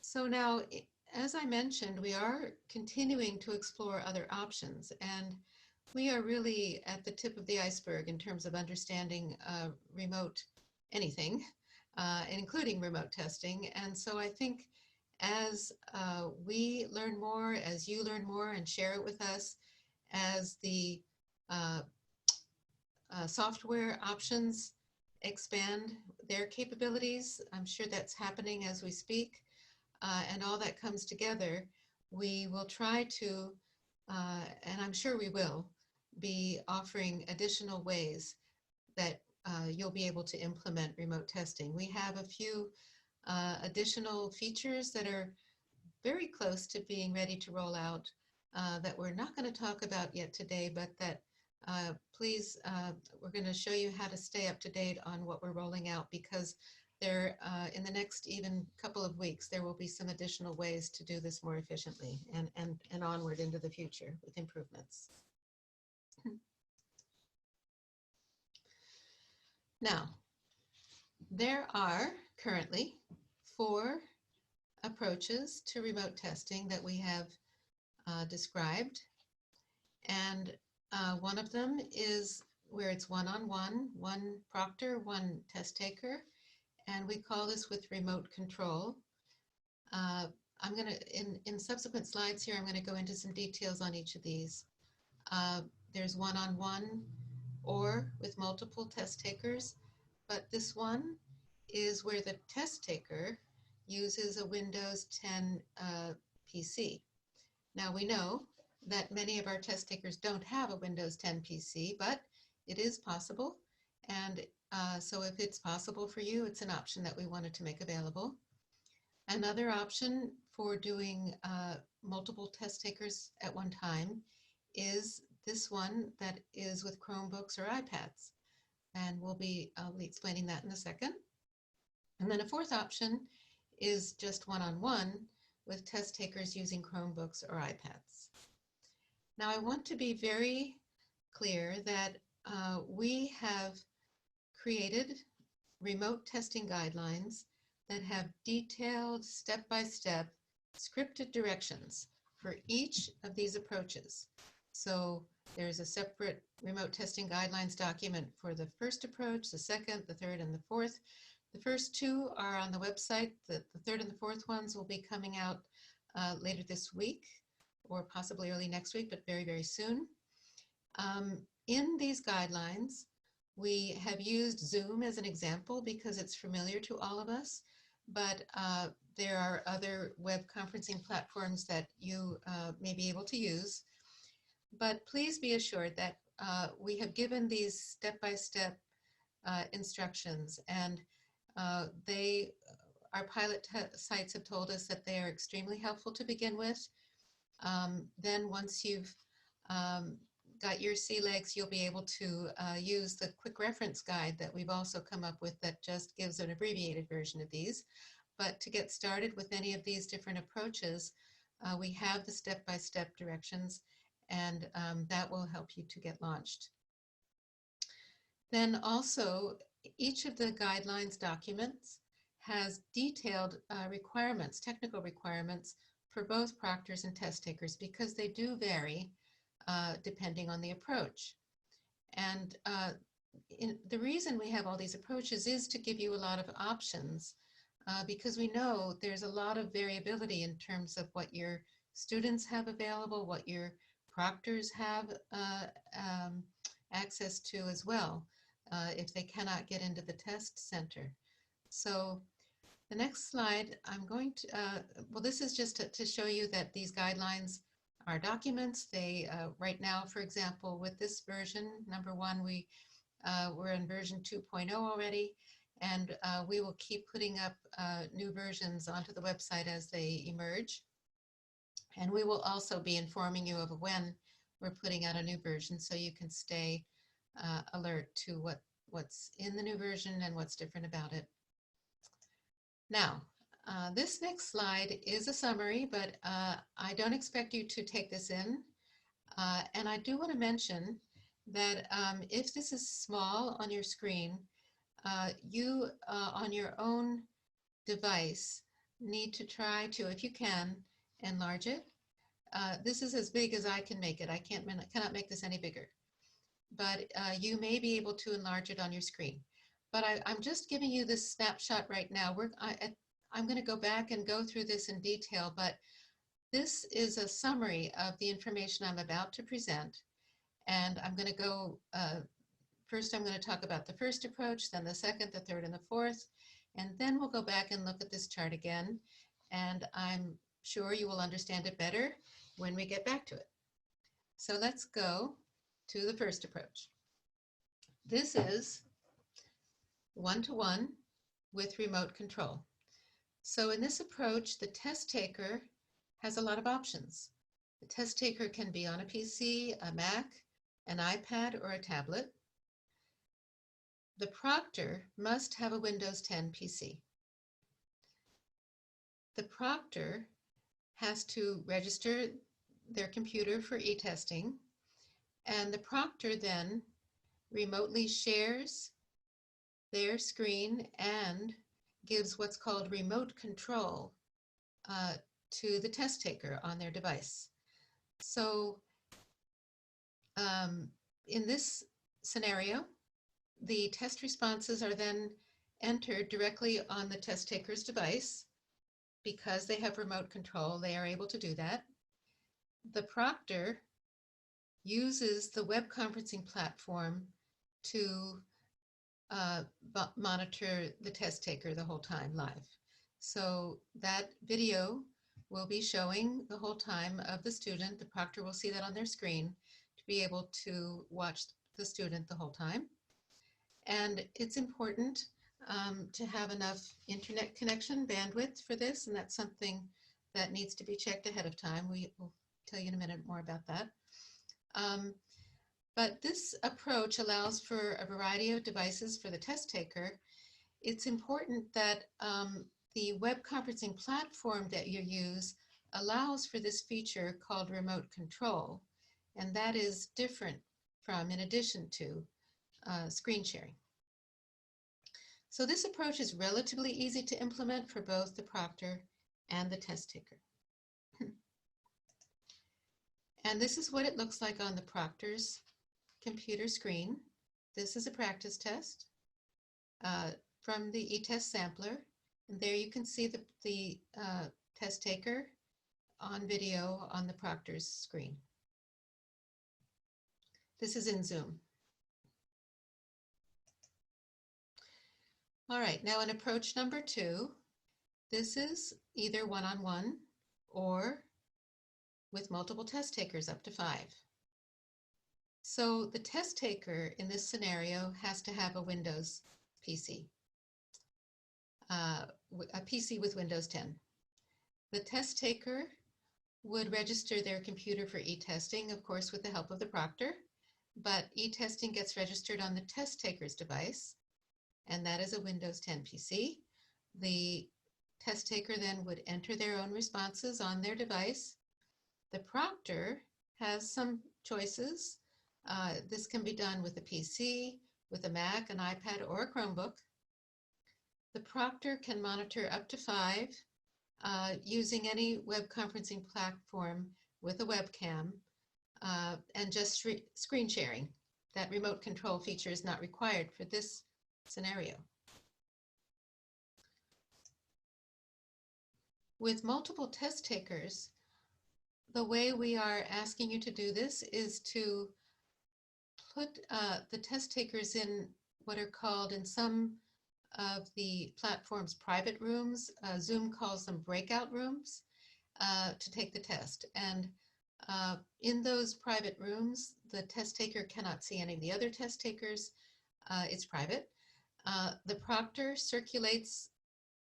So now, as I mentioned, we are continuing to explore other options, and we are really at the tip of the iceberg in terms of understanding remote anything, including remote testing. And so I think as we learn more, as you learn more and share it with us, as the software options expand their capabilities, I'm sure that's happening as we speak, and all that comes together, we will try to, and I'm sure we will, be offering additional ways that you'll be able to implement remote testing. We have a few additional features that are very close to being ready to roll out that we're not going to talk about yet today, but that please, we're going to show you how to stay up to date on what we're rolling out, because there, in the next even couple of weeks, there will be some additional ways to do this more efficiently and onward into the future with improvements. Now, there are currently 4 approaches to remote testing that we have described. And one of them is where it's one-on-one, one proctor, one test taker. And we call this with remote control. I'm going to, in subsequent slides here, I'm going to go into some details on each of these. There's one-on-one or with multiple test takers, but this one is where the test taker uses a Windows 10 PC. Now we know that many of our test takers don't have a Windows 10 PC, but it is possible. And so if it's possible for you, it's an option that we wanted to make available. Another option for doing multiple test takers at one time is this one that is with Chromebooks or iPads. And I'll be explaining that in a second. And then a fourth option is just one-on-one with test takers using Chromebooks or iPads. Now, I want to be very clear that we have created remote testing guidelines that have detailed step-by-step scripted directions for each of these approaches. So there's a separate remote testing guidelines document for the first approach, the second, the third, and the fourth. The first two are on the website. The third and the fourth ones will be coming out later this week or possibly early next week, but very, very soon. In these guidelines, we have used Zoom as an example because it's familiar to all of us, but there are other web conferencing platforms that you may be able to use. But please be assured that we have given these step-by-step instructions, and our pilot sites have told us that they are extremely helpful to begin with. Then once you've got your sea legs, you'll be able to use the quick reference guide that we've also come up with that just gives an abbreviated version of these. But to get started with any of these different approaches, we have the step-by-step directions, and that will help you to get launched. Then also, each of the guidelines documents has detailed requirements, technical requirements for both proctors and test takers, because they do vary depending on the approach. And the reason we have all these approaches is to give you a lot of options, because we know there's a lot of variability in terms of what your students have available, what your proctors have access to as well, if they cannot get into the test center. So the next slide, I'm going to, well, this is just to show you that these guidelines are documents. They, right now, for example, with this version, number one, we're in version 2.0 already, and we will keep putting up new versions onto the website as they emerge. And we will also be informing you of when we're putting out a new version, so you can stay alert to what's in the new version and what's different about it. Now, this next slide is a summary, but I don't expect you to take this in. And I do want to mention that if this is small on your screen, you on your own device need to try to, if you can, enlarge it. This is as big as I can make it. I cannot make this any bigger. But you may be able to enlarge it on your screen. But I'm just giving you this snapshot right now. I'm going to go back and go through this in detail, but this is a summary of the information I'm about to present. And I'm going to go, first I'm going to talk about the first approach, then the second, the third, and the fourth. And then we'll go back and look at this chart again. And I'm sure you will understand it better when we get back to it. So let's go to the first approach. This is one-to-one with remote control. So in this approach, the test taker has a lot of options. The test taker can be on a PC, a Mac, an iPad, or a tablet. The proctor must have a Windows 10 PC. The proctor has to register their computer for e-testing, and the proctor then remotely shares their screen and gives what's called remote control to the test taker on their device. So in this scenario, the test responses are then entered directly on the test taker's device. Because they have remote control, they are able to do that. The proctor uses the web conferencing platform to monitor the test taker the whole time live. So that video will be showing the whole time of the student. The proctor will see that on their screen to be able to watch the student the whole time. And it's important to have enough internet connection bandwidth for this, and that's something that needs to be checked ahead of time. We will tell you in a minute more about that. But this approach allows for a variety of devices for the test taker. It's important that the web conferencing platform that you use allows for this feature called remote control, and that is different from, in addition to, screen sharing. So this approach is relatively easy to implement for both the proctor and the test taker. And this is what it looks like on the proctor's computer screen. This is a practice test from the eTest sampler. And there you can see the test taker on video on the proctor's screen. This is in Zoom. All right, now in approach number 2, this is either one-on-one or with multiple test takers up to 5. So the test taker in this scenario has to have a Windows PC, a PC with Windows 10. The test taker would register their computer for e-testing, of course, with the help of the proctor, but e-testing gets registered on the test taker's device, and that is a Windows 10 PC. The test taker then would enter their own responses on their device. The proctor has some choices. This can be done with a PC, with a Mac, an iPad, or a Chromebook. The proctor can monitor up to 5 using any web conferencing platform with a webcam and just screen sharing. That remote control feature is not required for this scenario. With multiple test takers, the way we are asking you to do this is to put the test takers in what are called, in some of the platform's private rooms, Zoom calls them breakout rooms, to take the test. And in those private rooms, the test taker cannot see any of the other test takers. It's private. The proctor circulates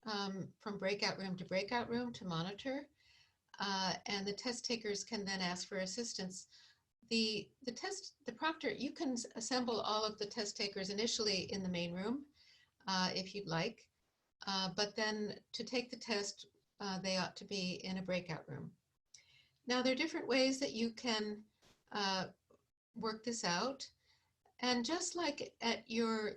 from breakout room to breakout room to monitor, and the test takers can then ask for assistance. The proctor, you can assemble all of the test takers initially in the main room if you'd like, but then to take the test, they ought to be in a breakout room. Now, there are different ways that you can work this out. And just like at your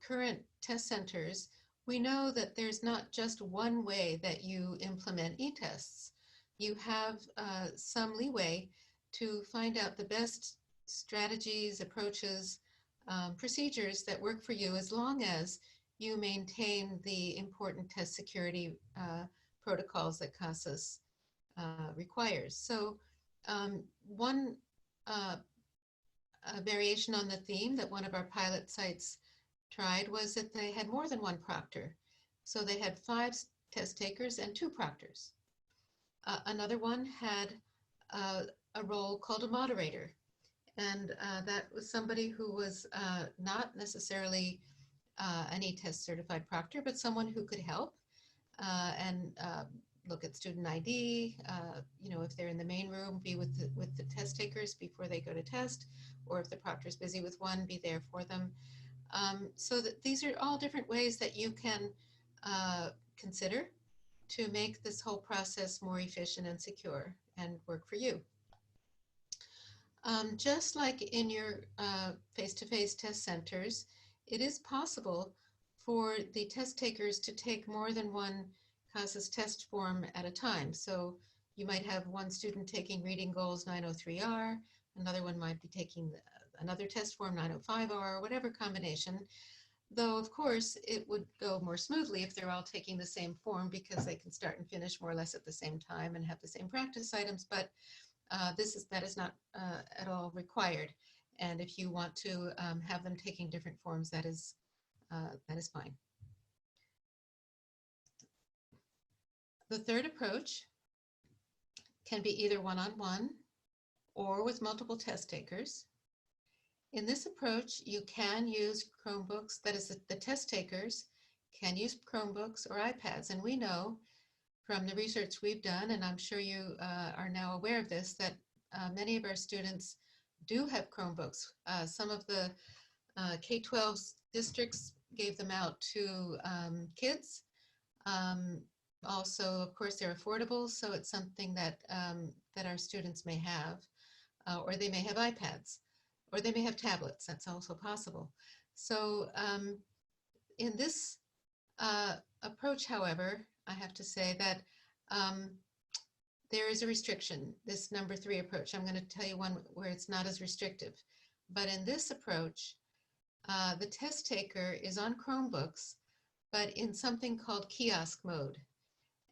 current test centers, we know that there's not just one way that you implement e-tests. You have some leeway to find out the best strategies, approaches, procedures that work for you, as long as you maintain the important test security protocols that CASAS requires. So one a variation on the theme that one of our pilot sites tried was that they had more than one proctor. So they had 5 test takers and 2 proctors. Another one had a role called a moderator. And that was somebody who was not necessarily an e-test certified proctor, but someone who could help and look at student ID, you know, if they're in the main room, be with the test takers before they go to test, or if the proctor is busy with one, be there for them. So that these are all different ways that you can consider to make this whole process more efficient and secure and work for you. Just like in your face-to-face test centers, it is possible for the test takers to take more than one CASAS test form at a time. So you might have one student taking Reading Goals 903R, another one might be taking another test form 905R, or whatever combination. Though, of course, it would go more smoothly if they're all taking the same form, because they can start and finish more or less at the same time and have the same practice items. But that is not at all required. And if you want to have them taking different forms, that is fine. The third approach can be either one-on-one or with multiple test takers. In this approach, you can use Chromebooks, that is, the test takers can use Chromebooks or iPads. And we know from the research we've done, and I'm sure you are now aware of this, that many of our students do have Chromebooks. Some of the K-12 districts gave them out to kids. Also, of course, they're affordable, so it's something that, that our students may have, or they may have iPads, or they may have tablets. That's also possible. So in this approach, however, I have to say that there is a restriction, this number 3 approach. I'm going to tell you one where it's not as restrictive. But in this approach, the test taker is on Chromebooks, but in something called kiosk mode.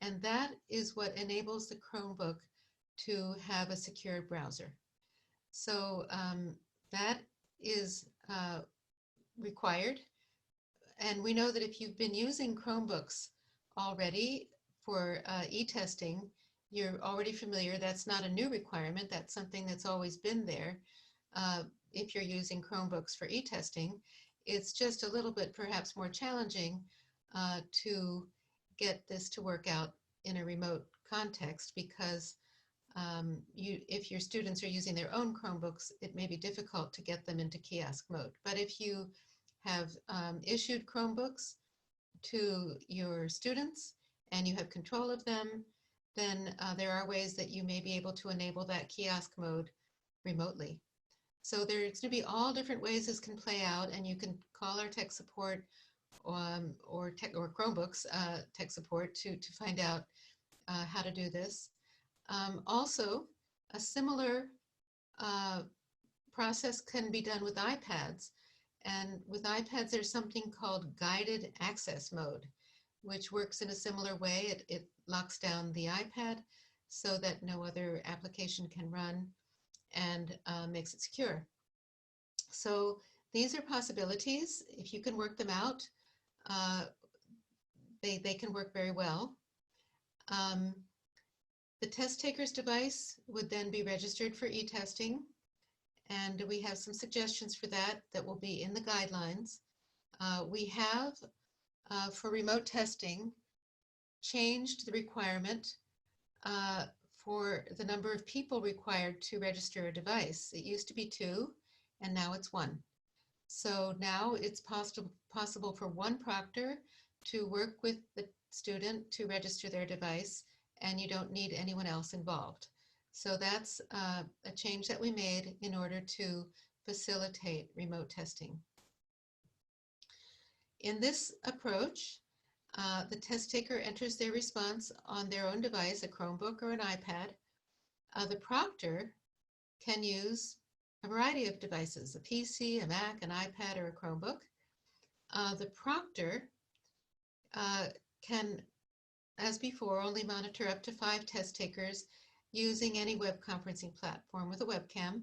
And that is what enables the Chromebook to have a secure browser. So that is required. And we know that if you've been using Chromebooks already for e-testing, you're already familiar. That's not a new requirement. That's something that's always been there if you're using Chromebooks for e-testing. It's just a little bit perhaps more challenging to get this to work out in a remote context because if your students are using their own Chromebooks, it may be difficult to get them into kiosk mode. But if you have issued Chromebooks to your students and you have control of them, then there are ways that you may be able to enable that kiosk mode remotely. So there's going to be all different ways this can play out, and you can call our tech support or Chromebooks tech support to find out how to do this. Also, a similar process can be done with iPads. And with iPads, there's something called guided access mode, which works in a similar way. It locks down the iPad so that no other application can run and makes it secure. So these are possibilities. If you can work them out, they can work very well. The test taker's device would then be registered for e-testing, and we have some suggestions for that that will be in the guidelines. We have, for remote testing, changed the requirement for the number of people required to register a device. It used to be 2, and now it's 1. So now it's possible for one proctor to work with the student to register their device, and you don't need anyone else involved. So that's a change that we made in order to facilitate remote testing. In this approach, the test taker enters their response on their own device, a Chromebook or an iPad. The proctor can use a variety of devices, a PC, a Mac, an iPad, or a Chromebook. The proctor can, as before, only monitor up to 5 test takers using any web conferencing platform with a webcam,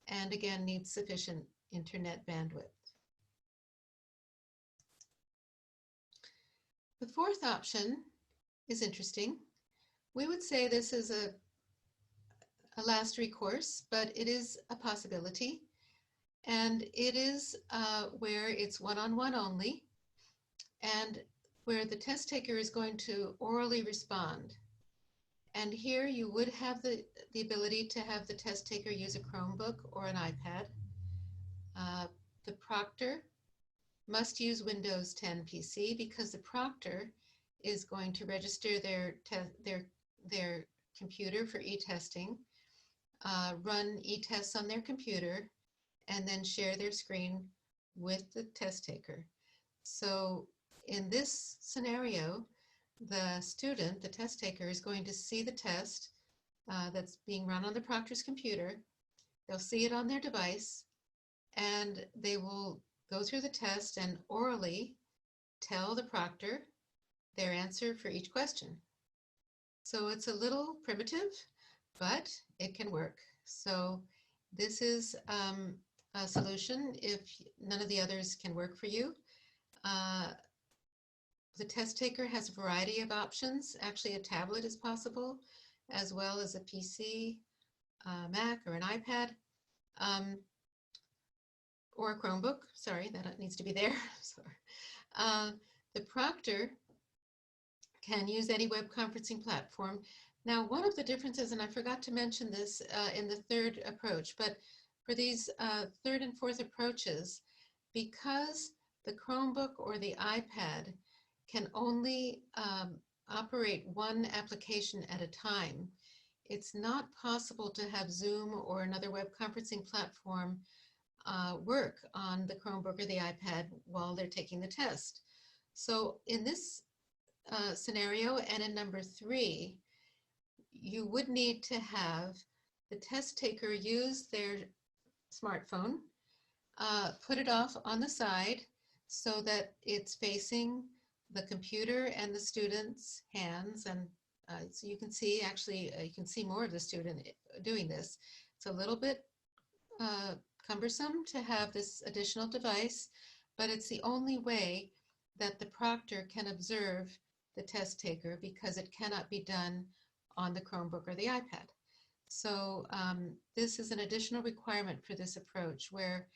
and again, needs sufficient internet bandwidth. The fourth option is interesting. We would say this is a last recourse, but it is a possibility. And it is where it's one-on-one only, and where the test taker is going to orally respond. And here you would have the ability to have the test taker use a Chromebook or an iPad. The proctor must use Windows 10 PC because the proctor is going to register their computer for e-testing, run e-tests on their computer, and then share their screen with the test taker. So in this scenario, the student, the test taker, is going to see the test that's being run on the proctor's computer. They'll see it on their device, and they will go through the test and orally tell the proctor their answer for each question. So it's a little primitive, but it can work. So this is a solution if none of the others can work for you. The test taker has a variety of options. Actually, a tablet is possible, as well as a PC, Mac, or an iPad. or a Chromebook, sorry, that needs to be there. Sorry. The proctor can use any web conferencing platform. Now, one of the differences, and I forgot to mention this in the third approach, but for these third and fourth approaches, because the Chromebook or the iPad can only operate one application at a time, it's not possible to have Zoom or another web conferencing platform work on the Chromebook or the iPad while they're taking the test. So in this scenario and in number 3, you would need to have the test taker use their smartphone, put it off on the side so that it's facing the computer and the student's hands. And so you can see, actually, you can see more of the student doing this. It's a little bit cumbersome to have this additional device, but it's the only way that the proctor can observe the test taker because it cannot be done on the Chromebook or the iPad. So this is an additional requirement for this approach where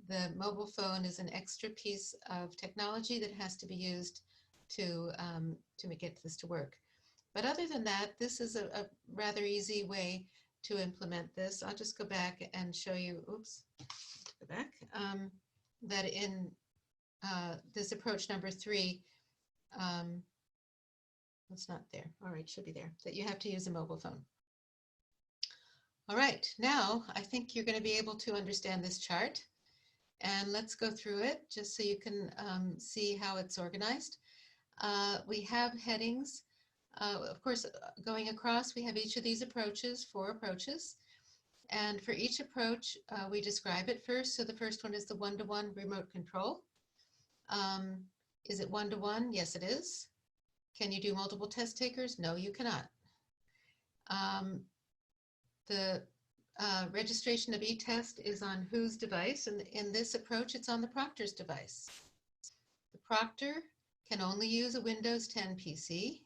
the mobile phone is an extra piece of technology that has to be used to get this to work. But other than that, this is a rather easy way to implement this. I'll just go back and show you, oops, go back, that in this approach number 3, it's not there. All right, should be there, that you have to use a mobile phone. All right, now I think you're going to be able to understand this chart. And let's go through it just so you can see how it's organized. We have headings. Of course, going across, we have each of these approaches, 4 approaches. And for each approach, we describe it first. So the first one is the one-to-one remote control. Is it one-to-one? Yes, it is. Can you do multiple test takers? No, you cannot. The registration of e-test is on whose device? And in this approach, it's on the proctor's device. The proctor can only use a Windows 10 PC.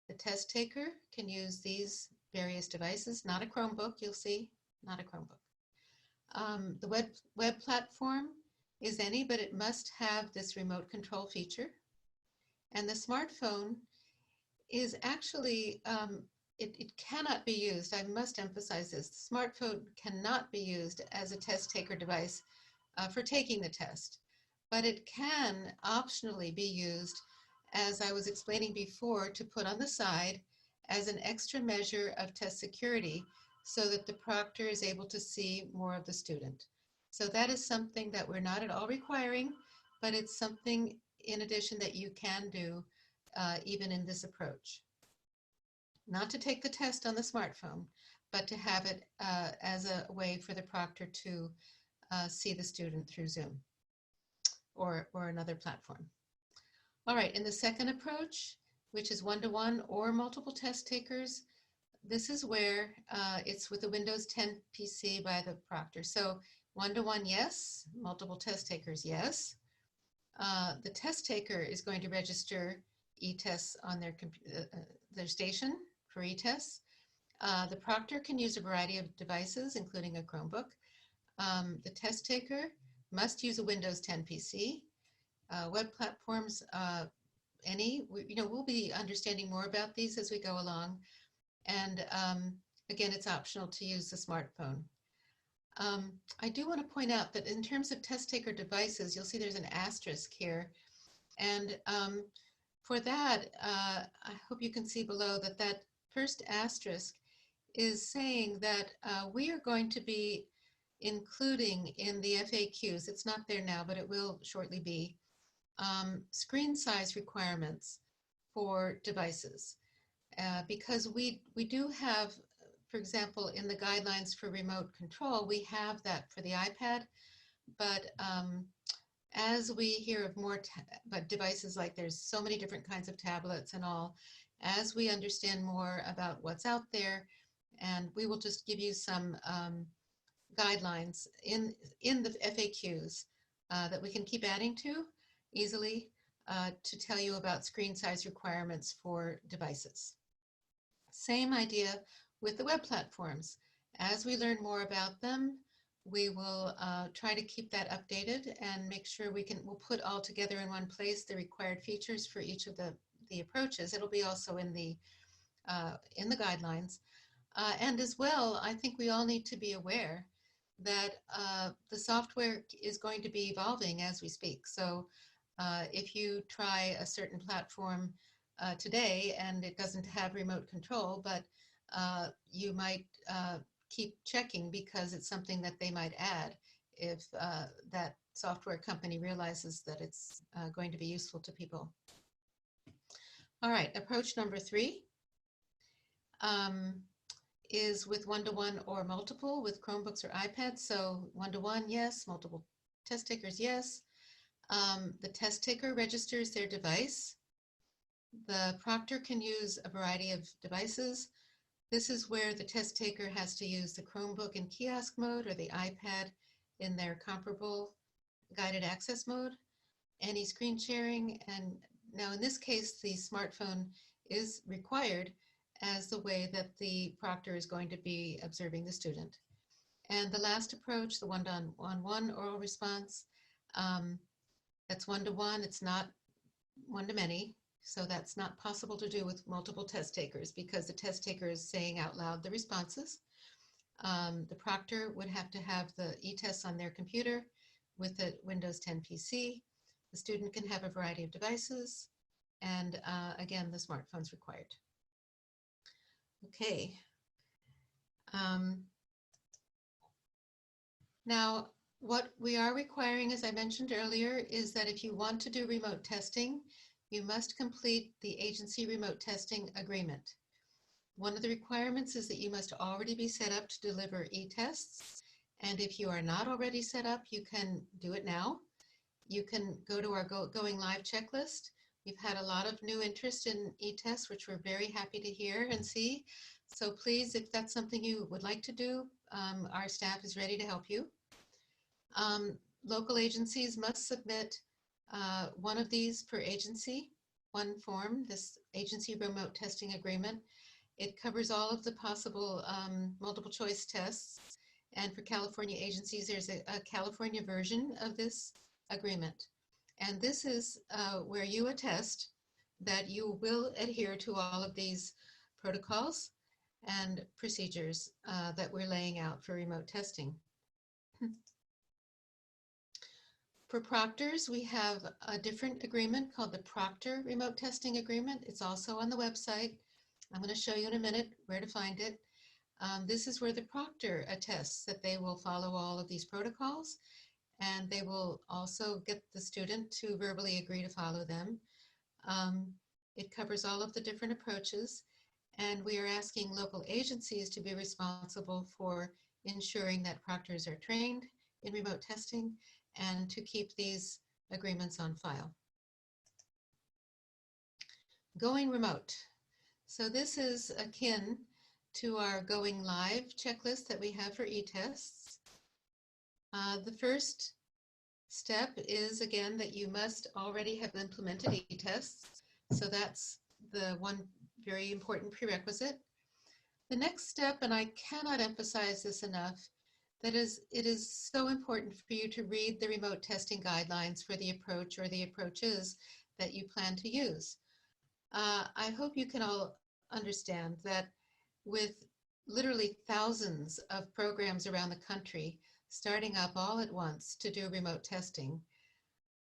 The test taker can use these various devices, not a Chromebook, you'll see, not a Chromebook. The web platform is any, but it must have this remote control feature. And the smartphone is actually, it cannot be used, I must emphasize this, the smartphone cannot be used as a test taker device for taking the test, but it can optionally be used, as I was explaining before, to put on the side as an extra measure of test security so that the proctor is able to see more of the student. So that is something that we're not at all requiring, but it's something in addition that you can do even in this approach. Not to take the test on the smartphone, but to have it as a way for the proctor to see the student through Zoom or another platform. All right, in the second approach, which is one-to-one or multiple test takers, this is where it's with the Windows 10 PC by the proctor. So one-to-one, yes. Multiple test takers, yes. The test taker is going to register e-tests on their station for e-tests. The proctor can use a variety of devices, including a Chromebook. The test taker must use a Windows 10 PC. Web platforms, we'll be understanding more about these as we go along. And again, it's optional to use the smartphone. I do want to point out that in terms of test taker devices, you'll see there's an asterisk here. And for that, I hope you can see below that that first asterisk is saying that we are going to be including in the FAQs, it's not there now, but it will shortly be, screen size requirements for devices. Because we do have, for example, in the guidelines for remote control, we have that for the iPad, but as we hear of more devices, like there's so many different kinds of tablets and all, as we understand more about what's out there, and we will just give you some guidelines in the FAQs that we can keep adding to easily to tell you about screen size requirements for devices. Same idea with the web platforms. As we learn more about them, we will try to keep that updated and make sure we'll put all together in one place the required features for each of the approaches. It'll be also in the guidelines. And as well, I think we all need to be aware that the software is going to be evolving as we speak. So if you try a certain platform today and it doesn't have remote control, but you might keep checking because it's something that they might add if that software company realizes that it's going to be useful to people. All right, approach number 3 is with one-to-one or multiple with Chromebooks or iPads. So one-to-one, yes. Multiple test takers, yes. The test taker registers their device. The proctor can use a variety of devices. This is where the test taker has to use the Chromebook in kiosk mode or the iPad in their comparable guided access mode, any screen sharing. And now in this case, the smartphone is required as the way that the proctor is going to be observing the student. And the last approach, the one-on-one oral response, that's one-to-one, it's not one-to-many. So that's not possible to do with multiple test takers because the test taker is saying out loud the responses. The proctor would have to have the e-tests on their computer with a Windows 10 PC. The student can have a variety of devices. And again, the smartphone's required. Okay. Now, what we are requiring, as I mentioned earlier, is that if you want to do remote testing, you must complete the agency remote testing agreement. One of the requirements is that you must already be set up to deliver e-tests. And if you are not already set up, you can do it now. You can go to our Going Live checklist. We've had a lot of new interest in e-tests, which we're very happy to hear and see. So please, if that's something you would like to do, our staff is ready to help you. Local agencies must submit one of these per agency, one form, this agency remote testing agreement. It covers all of the possible multiple choice tests. And for California agencies, there's a California version of this agreement. And this is where you attest that you will adhere to all of these protocols and procedures that we're laying out for remote testing. For proctors, we have a different agreement called the Proctor Remote Testing Agreement. It's also on the website. I'm going to show you in a minute where to find it. This is where the proctor attests that they will follow all of these protocols, and they will also get the student to verbally agree to follow them. It covers all of the different approaches, and we are asking local agencies to be responsible for ensuring that proctors are trained in remote testing and to keep these agreements on file. Going remote. So this is akin to our Going Live checklist that we have for e-tests. The first step is, again, that you must already have implemented e-tests. So that's the one very important prerequisite. The next step, and I cannot emphasize this enough, it is so important for you to read the remote testing guidelines for the approach or the approaches that you plan to use. I hope you can all understand that with literally thousands of programs around the country starting up all at once to do remote testing,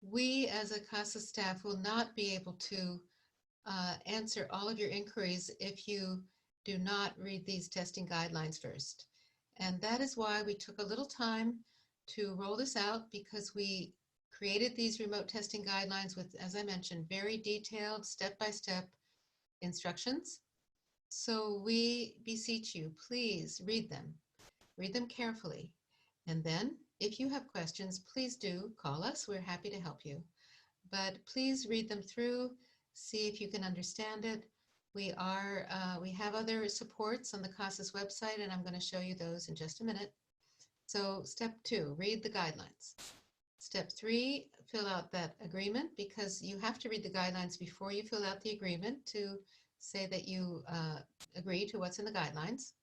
we as a CASAS staff will not be able to answer all of your inquiries if you do not read these testing guidelines first. And that is why we took a little time to roll this out, because we created these remote testing guidelines with, as I mentioned, very detailed step-by-step instructions. So we beseech you, please read them carefully. And then if you have questions, please do call us. We're happy to help you. But please read them through, see if you can understand it. We have other supports on the CASAS website, and I'm going to show you those in just a minute. So step 2, read the guidelines. Step 3, fill out that agreement, because you have to read the guidelines before you fill out the agreement to say that you agree to what's in the guidelines.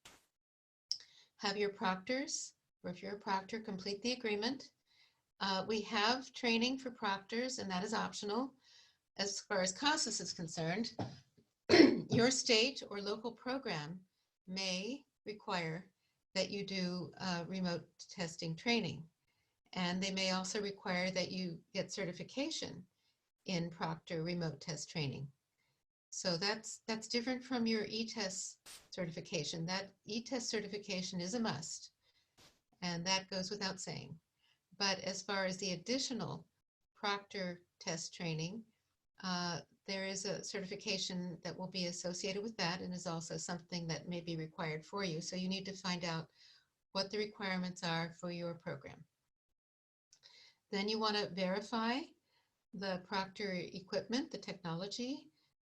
Have your proctors or if you're a proctor, complete the agreement. We have training for proctors, and that is optional. As far as CASAS is concerned, your state or local program may require that you do remote testing training. And they may also require that you get certification in proctor remote test training. So that's different from your e-test certification. That e-test certification is a must, and that goes without saying. But as far as the additional proctor test training, there is a certification that will be associated with that, and is also something that may be required for you. So you need to find out what the requirements are for your program. Then you want to verify the proctor equipment, the technology,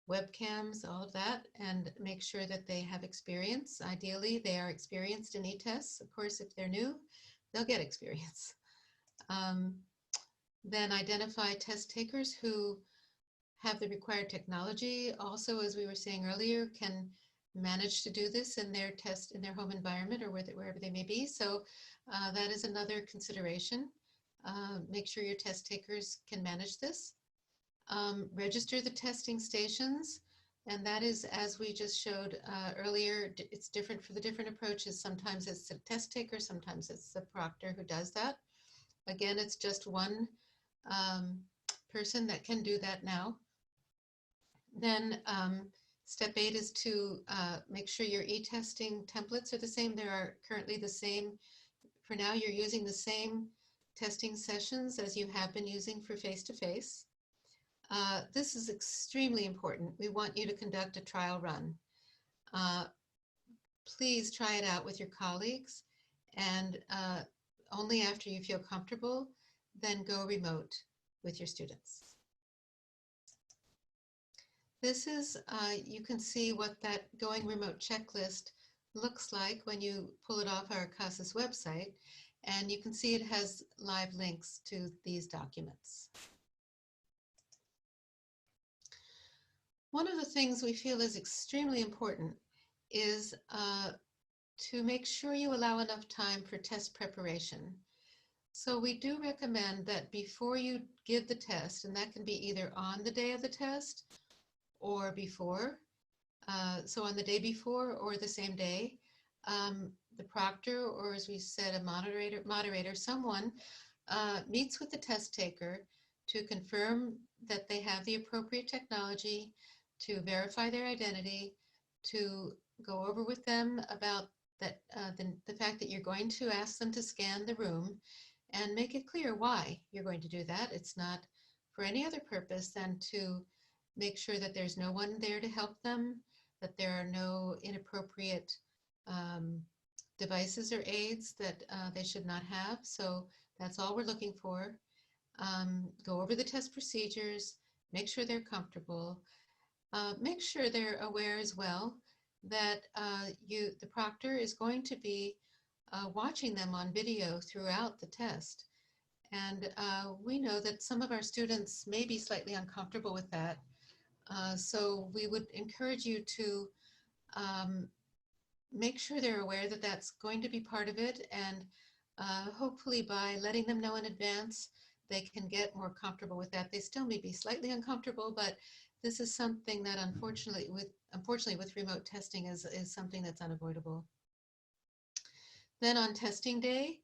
webcams, all of that, and make sure that they have experience. Ideally, they are experienced in e-tests. Of course, if they're new, they'll get experience. Then identify test takers who have the required technology. Also, as we were saying earlier, can manage to do this in their test, in their home environment, or wherever they may be. So that is another consideration. Make sure your test takers can manage this. Register the testing stations, and that is, as we just showed earlier, it's different for the different approaches. Sometimes it's the test taker, sometimes it's the proctor who does that. Again, it's just one person that can do that now. Then step 8 is to make sure your e-testing templates are the same. There are currently the same. For now, you're using the same testing sessions as you have been using for face-to-face. This is extremely important. We want you to conduct a trial run. Please try it out with your colleagues, and only after you feel comfortable, then go remote with your students. This is, you can see what that going remote checklist looks like when you pull it off our CASAS website, and you can see it has live links to these documents. One of the things we feel is extremely important is to make sure you allow enough time for test preparation. So we do recommend that before you give the test, and that can be either on the day of the test or before, so on the day before or the same day, the proctor, or as we said, a moderator, someone meets with the test taker to confirm that they have the appropriate technology, to verify their identity, to go over with them about that the fact that you're going to ask them to scan the room, and make it clear why you're going to do that. It's not for any other purpose than to make sure that there's no one there to help them, that there are no inappropriate devices or aids that they should not have. So that's all we're looking for. Go over the test procedures, make sure they're comfortable, make sure they're aware as well that the proctor is going to be watching them on video throughout the test. And we know that some of our students may be slightly uncomfortable with that. So we would encourage you to make sure they're aware that that's going to be part of it, and hopefully by letting them know in advance, they can get more comfortable with that. They still may be slightly uncomfortable, but this is something that unfortunately with remote testing is something that's unavoidable. Then on testing day,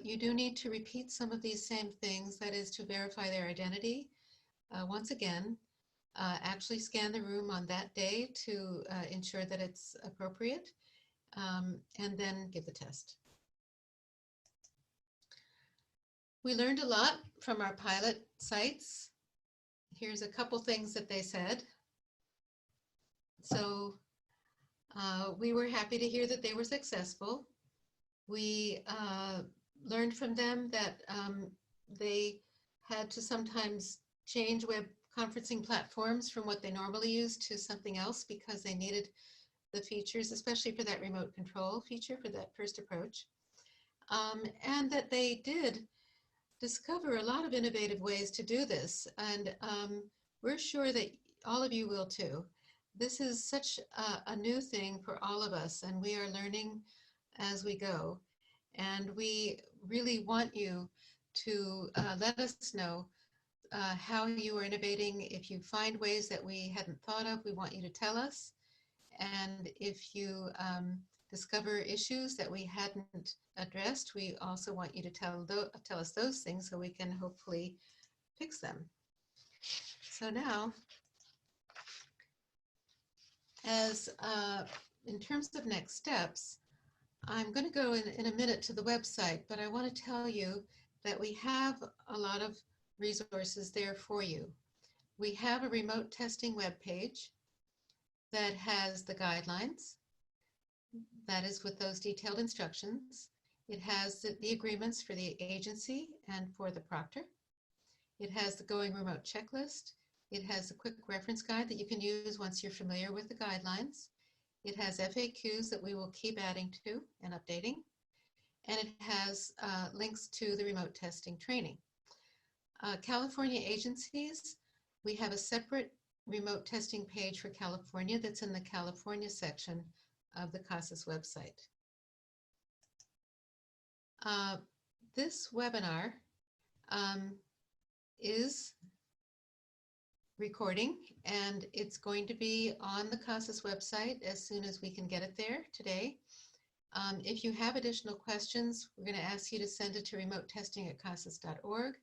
you do need to repeat some of these same things, that is to verify their identity. Once again, actually scan the room on that day to ensure that it's appropriate, and then give the test. We learned a lot from our pilot sites. Here's a couple things that they said. So we were happy to hear that they were successful. We learned from them that they had to sometimes change web conferencing platforms from what they normally use to something else because they needed the features, especially for that remote control feature for that first approach. And that they did discover a lot of innovative ways to do this. And we're sure that all of you will too. This is such a new thing for all of us, and we are learning as we go. And we really want you to let us know how you are innovating. If you find ways that we hadn't thought of, we want you to tell us. And if you discover issues that we hadn't addressed, we also want you to tell us those things so we can hopefully fix them. So now, as in terms of next steps, I'm going to go in a minute to the website, but I want to tell you that we have a lot of resources there for you. We have a remote testing webpage that has the guidelines. That is with those detailed instructions. It has the agreements for the agency and for the proctor. It has the Going Remote checklist. It has a quick reference guide that you can use once you're familiar with the guidelines. It has FAQs that we will keep adding to and updating. And it has links to the remote testing training. California agencies, we have a separate remote testing page for California that's in the California section of the CASAS website. This webinar is recording, and it's going to be on the CASAS website as soon as we can get it there today. If you have additional questions, we're going to ask you to send it to remotetesting@casas.org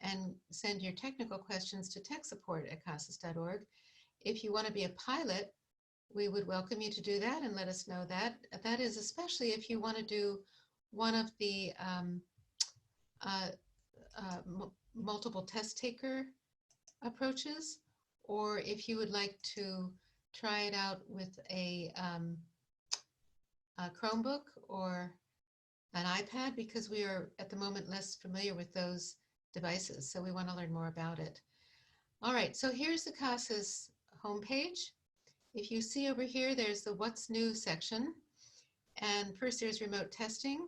and send your technical questions to techsupport@casas.org. If you want to be a pilot, we would welcome you to do that and let us know that. That is especially if you want to do one of the multiple test taker approaches, or if you would like to try it out with a Chromebook or an iPad, because we are at the moment less familiar with those devices, so we want to learn more about it. All right, so here's the CASAS homepage. If you see over here, there's the What's New section, and first there's remote testing,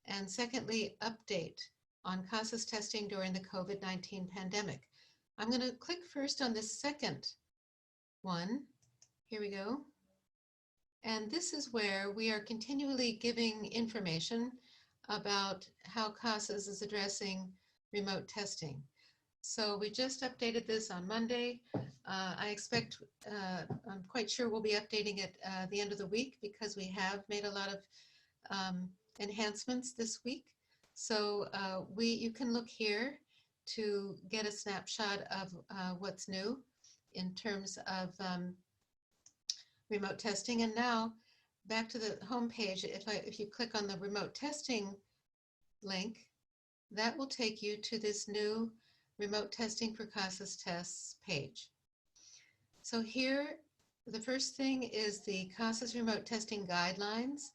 and secondly, update on CASAS testing during the COVID-19 pandemic. I'm going to click first on this second one. Here we go. And this is where we are continually giving information about how CASAS is addressing remote testing. So we just updated this on Monday. I expect, I'm quite sure we'll be updating it at the end of the week, because we have made a lot of enhancements this week. So you can look here to get a snapshot of what's new in terms of remote testing. And now back to the home page. If you click on the remote testing link, that will take you to this new remote testing for CASAS tests page. So here, the first thing is the CASAS remote testing guidelines,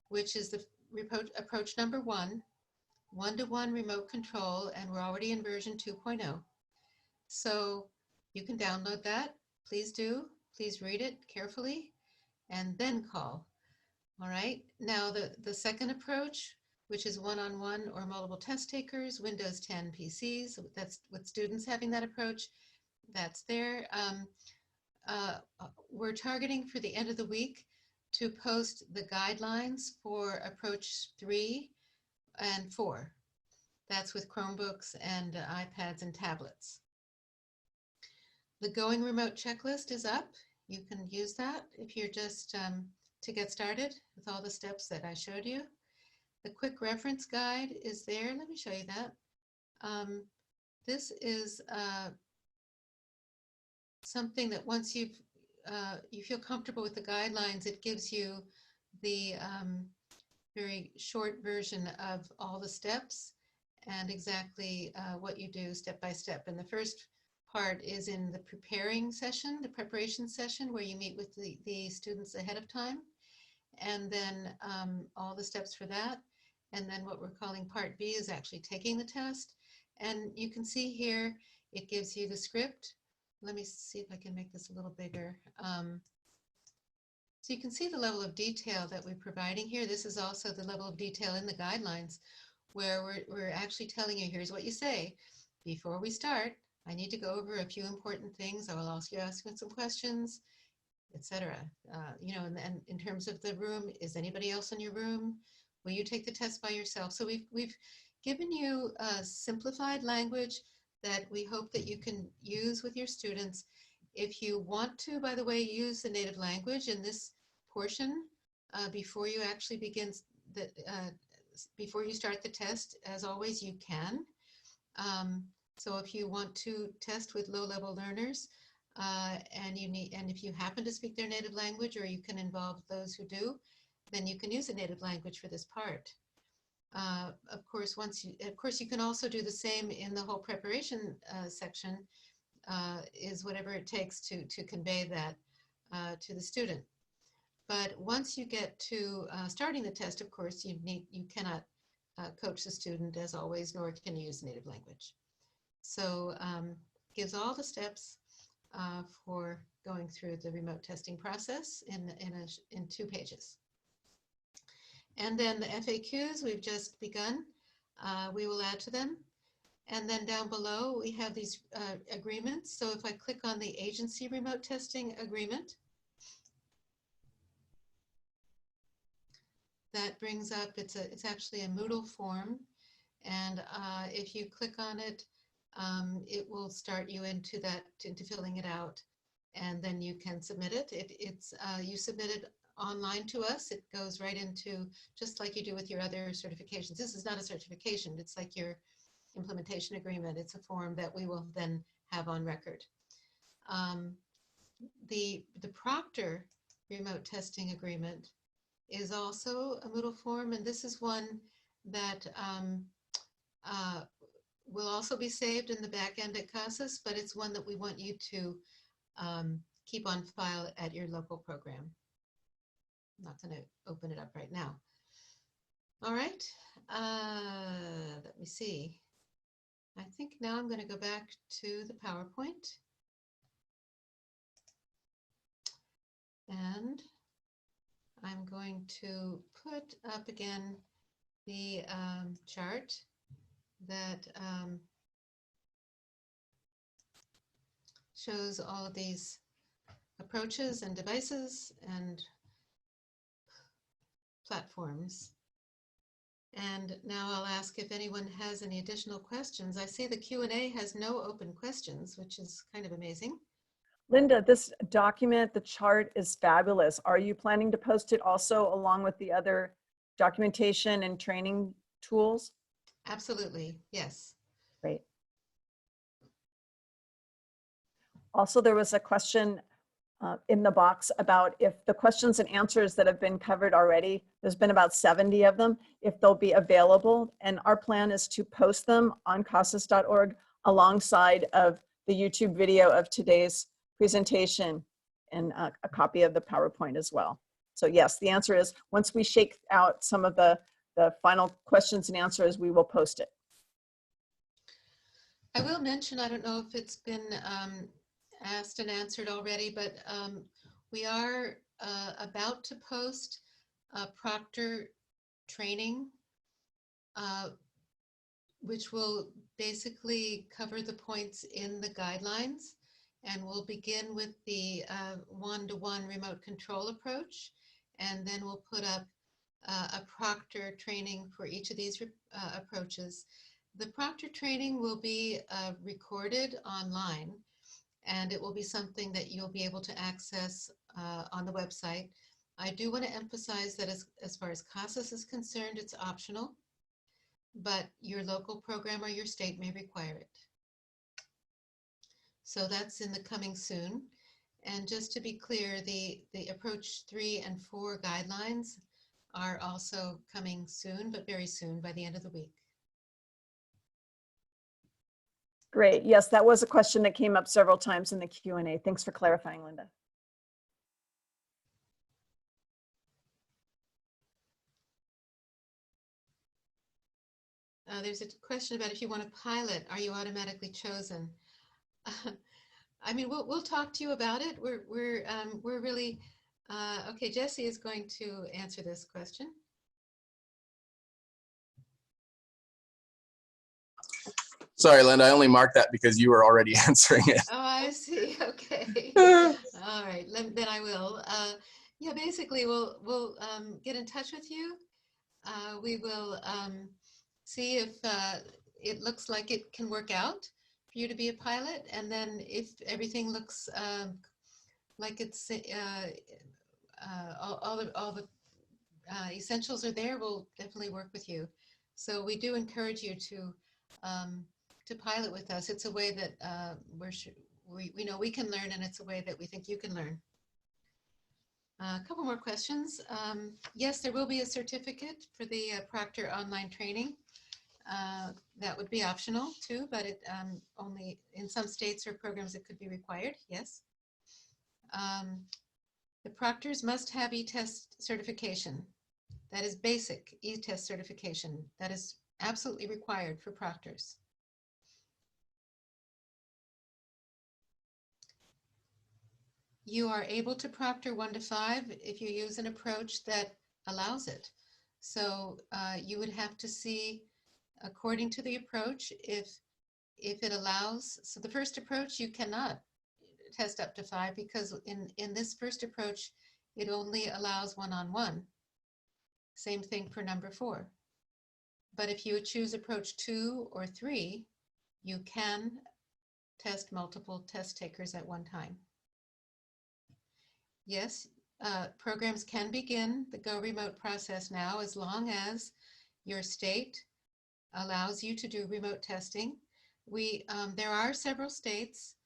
which is the approach number 1, one-to-one remote control, and we're already in version 2.0. So you can download that. Please do. Please read it carefully and then call. All right. Now the second approach, which is one-on-one or multiple test takers, Windows 10 PCs. That's with students having that approach. That's there. We're targeting for the end of the week to post the guidelines for approach 3 and 4. That's with Chromebooks and iPads and tablets. The Going Remote checklist is up. You can use that if you're just to get started with all the steps that I showed you. The quick reference guide is there. Let me show you that. This is something that once you feel comfortable with the guidelines, it gives you the very short version of all the steps and exactly what you do step by step. And the first part is in the preparation session, where you meet with the students ahead of time, and then all the steps for that. And then what we're calling part B is actually taking the test. And you can see here, it gives you the script. Let me see if I can make this a little bigger. So you can see the level of detail that we're providing here. This is also the level of detail in the guidelines, where we're actually telling you, here's what you say. Before we start, I need to go over a few important things. I will also ask you some questions, etc. You know, and in terms of the room, is anybody else in your room? Will you take the test by yourself? So we've given you a simplified language that we hope that you can use with your students. If you want to, by the way, use the native language in this portion before you actually begin before you start the test, as always, you can. So if you want to test with low-level learners, and if you happen to speak their native language, or you can involve those who do, then you can use a native language for this part. Of course, you can also do the same in the whole preparation section, is whatever it takes to convey that to the student. But once you get to starting the test, of course, you cannot coach the student as always, nor can you use native language. So gives all the steps for going through the remote testing process in 2 pages. And then the FAQs we've just begun, we will add to them. And then down below we have these agreements. So if I click on the agency remote testing agreement, that brings up, it's actually a Moodle form, and if you click on it, it will start you into filling it out, and then you can submit it. You submit it online to us. It goes right into, just like you do with your other certifications. This is not a certification. It's like your implementation agreement. It's a form that we will then have on record. The Proctor remote testing agreement is also a Moodle form, and this is one that will also be saved in the back end at CASAS, but it's one that we want you to keep on file at your local program. I'm not going to open it up right now. All right, let me see. I think now I'm going to go back to the PowerPoint. And I'm going to put up again the chart that shows all of these approaches and devices and platforms. And now I'll ask if anyone has any additional questions. I see the Q&A has no open questions, which is kind of amazing. Linda, this document, the chart is fabulous. Are you planning to post it also along with the other documentation and training tools? Absolutely, yes. Great. Also, there was a question in the box about if the questions and answers that have been covered already, there's been about 70 of them, if they'll be available. And our plan is to post them on CASAS.org alongside of the YouTube video of today's presentation and a copy of the PowerPoint as well. So yes, the answer is once we shake out some of the final questions and answers, we will post it. I will mention, I don't know if it's been asked and answered already, but we are about to post a Proctor training, which will basically cover the points in the guidelines. And we'll begin with the one-to-one remote control approach, and then we'll put up a Proctor training for each of these approaches. The Proctor training will be recorded online, and it will be something that you'll be able to access on the website. I do want to emphasize that as far as CASAS is concerned, it's optional, but your local program or your state may require it. So that's in the coming soon. And just to be clear, the approach 3 and 4 guidelines are also coming soon, but very soon, by the end of the week. Great. Yes, that was a question that came up several times in the Q&A. Thanks for clarifying, Linda. There's a question about if you want to pilot, are you automatically chosen? I mean, we'll talk to you about it. We're really okay. Jesse is going to answer this question. Sorry, Linda, I only marked that because you were already answering it. Oh, I see. Okay. All right. Then I will. Yeah, basically, we'll get in touch with you. We will see if it looks like it can work out for you to be a pilot. And then if everything looks like it's all the essentials are there, we'll definitely work with you. So we do encourage you to pilot with us. It's a way that we know we can learn, and it's a way that we think you can learn. A couple more questions. Yes, there will be a certificate for the Proctor online training. That would be optional too, but it only in some states or programs it could be required. Yes. The proctors must have e-test certification. That is basic e-test certification. That is absolutely required for proctors. You are able to proctor 1 to 5 if you use an approach that allows it. So you would have to see, according to the approach, if it allows. So the first approach, you cannot test up to 5 because in this first approach, it only allows one-on-one. Same thing for number 4. But if you choose approach 2 or 3, you can test multiple test takers at one time. Yes, programs can begin the Go Remote process now as long as your state allows you to do remote testing. There are several states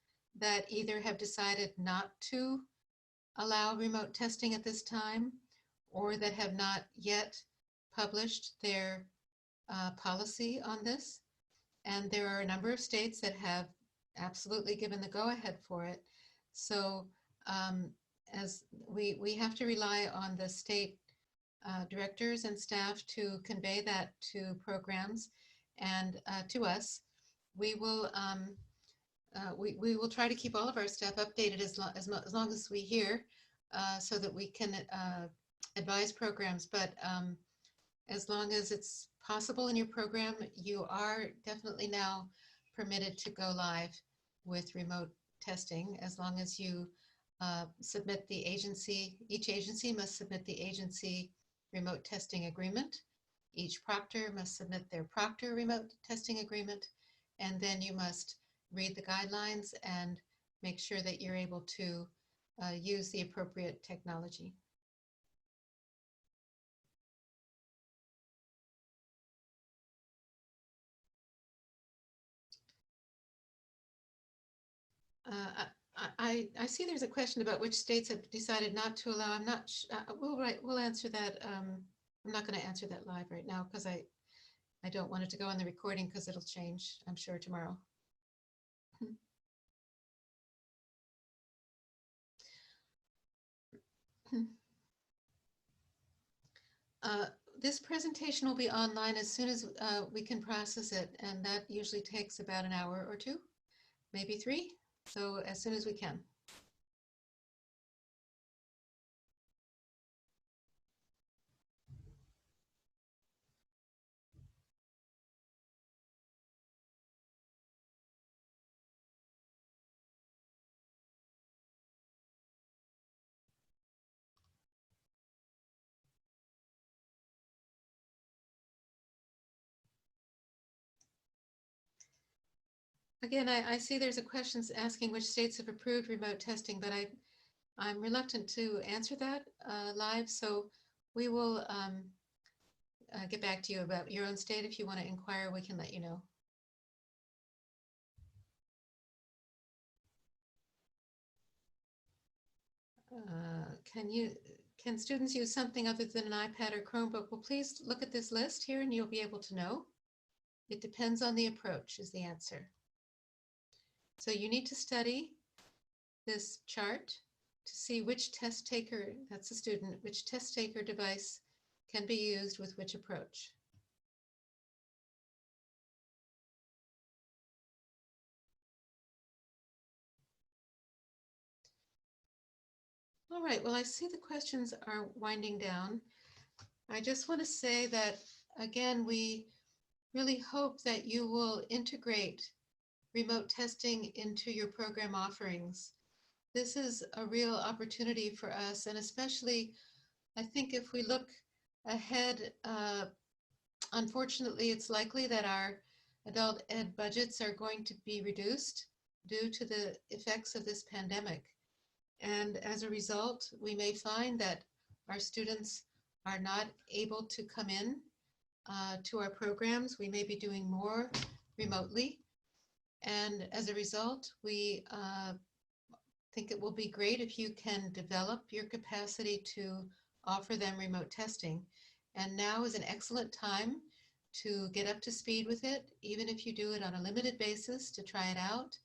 that either have decided not to allow remote testing at this time, or that have not yet published their policy on this. And there are a number of states that have absolutely given the go-ahead for it. So as we have to rely on the state directors and staff to convey that to programs and to us. We will try to keep all of our staff updated as long as we hear, so that we can advise programs. But as long as it's possible in your program, you are definitely now permitted to go live with remote testing, as long as you submit the agency. Each agency must submit the agency remote testing agreement. Each proctor must submit their proctor remote testing agreement, and then you must read the guidelines and make sure that you're able to use the appropriate technology. I see there's a question about which states have decided not to allow. I'm not. We'll answer that. I'm not going to answer that live right now because I don't want it to go on the recording because it'll change, I'm sure, tomorrow. This presentation will be online as soon as we can process it, and that usually takes about an hour or 2, maybe 3. So as soon as we can. Again, I see there's a question asking which states have approved remote testing, but I'm reluctant to answer that live. So we will get back to you about your own state. If you want to inquire, we can let you know. Can students use something other than an iPad or Chromebook? Well, please look at this list here and you'll be able to know. It depends on the approach is the answer. So you need to study this chart to see which test taker, that's a student, which test taker device can be used with which approach. All right, well, I see the questions are winding down. I just want to say that, again, we really hope that you will integrate remote testing into your program offerings. This is a real opportunity for us, and especially, I think if we look ahead, unfortunately, it's likely that our adult ed budgets are going to be reduced due to the effects of this pandemic. And as a result, we may find that our students are not able to come in to our programs. We may be doing more remotely. And as a result, we think it will be great if you can develop your capacity to offer them remote testing. And now is an excellent time to get up to speed with it, even if you do it on a limited basis, to try it out,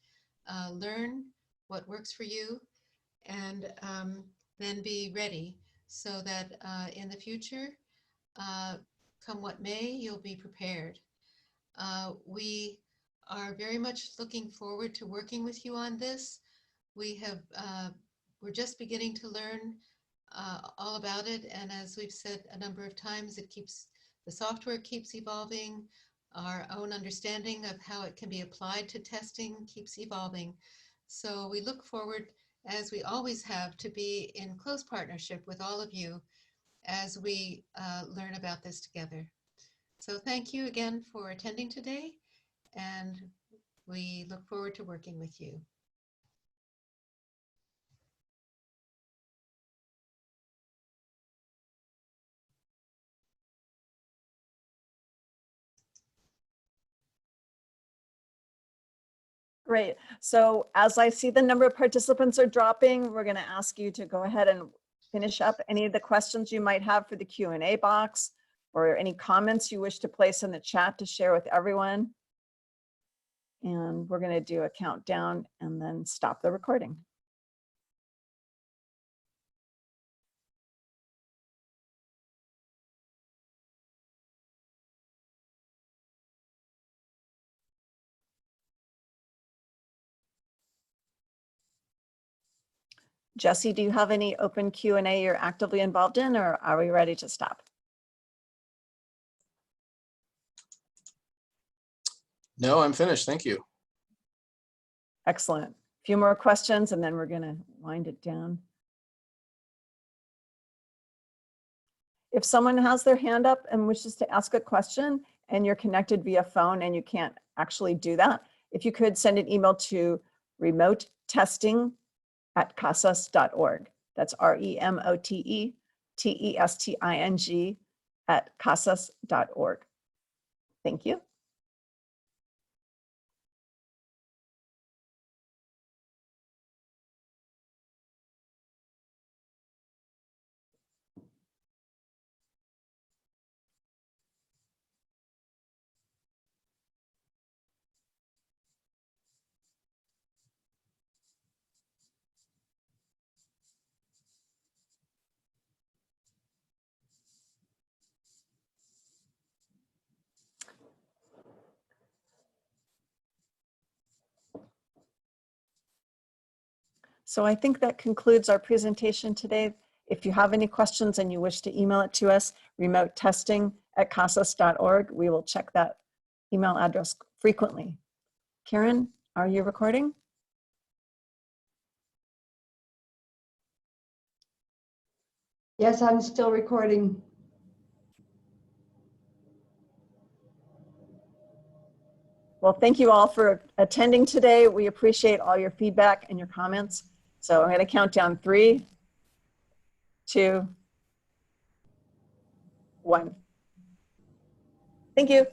learn what works for you, and then be ready so that in the future, come what may, you'll be prepared. We are very much looking forward to working with you on this. We're just beginning to learn all about it, and as we've said a number of times, the software keeps evolving. Our own understanding of how it can be applied to testing keeps evolving. So we look forward, as we always have, to be in close partnership with all of you as we learn about this together. So thank you again for attending today, and we look forward to working with you. Great. So as I see the number of participants are dropping, we're going to ask you to go ahead and finish up any of the questions you might have for the Q&A box, or any comments you wish to place in the chat to share with everyone. And we're going to do a countdown and then stop the recording. Jesse, do you have any open Q&A you're actively involved in, or are we ready to stop? No, I'm finished. Thank you. Excellent. A few more questions and then we're going to wind it down. If someone has their hand up and wishes to ask a question and you're connected via phone and you can't actually do that, if you could send an email to remotetesting@casas.org. That's REMOTETESTING@casas.org. Thank you. So I think that concludes our presentation today. If you have any questions and you wish to email it to us, remotetesting@casas.org, we will check that email address frequently. Karen, are you recording? Yes, I'm still recording. Well, thank you all for attending today. We appreciate all your feedback and your comments. So I'm going to count down 3, 2, 1. Thank you.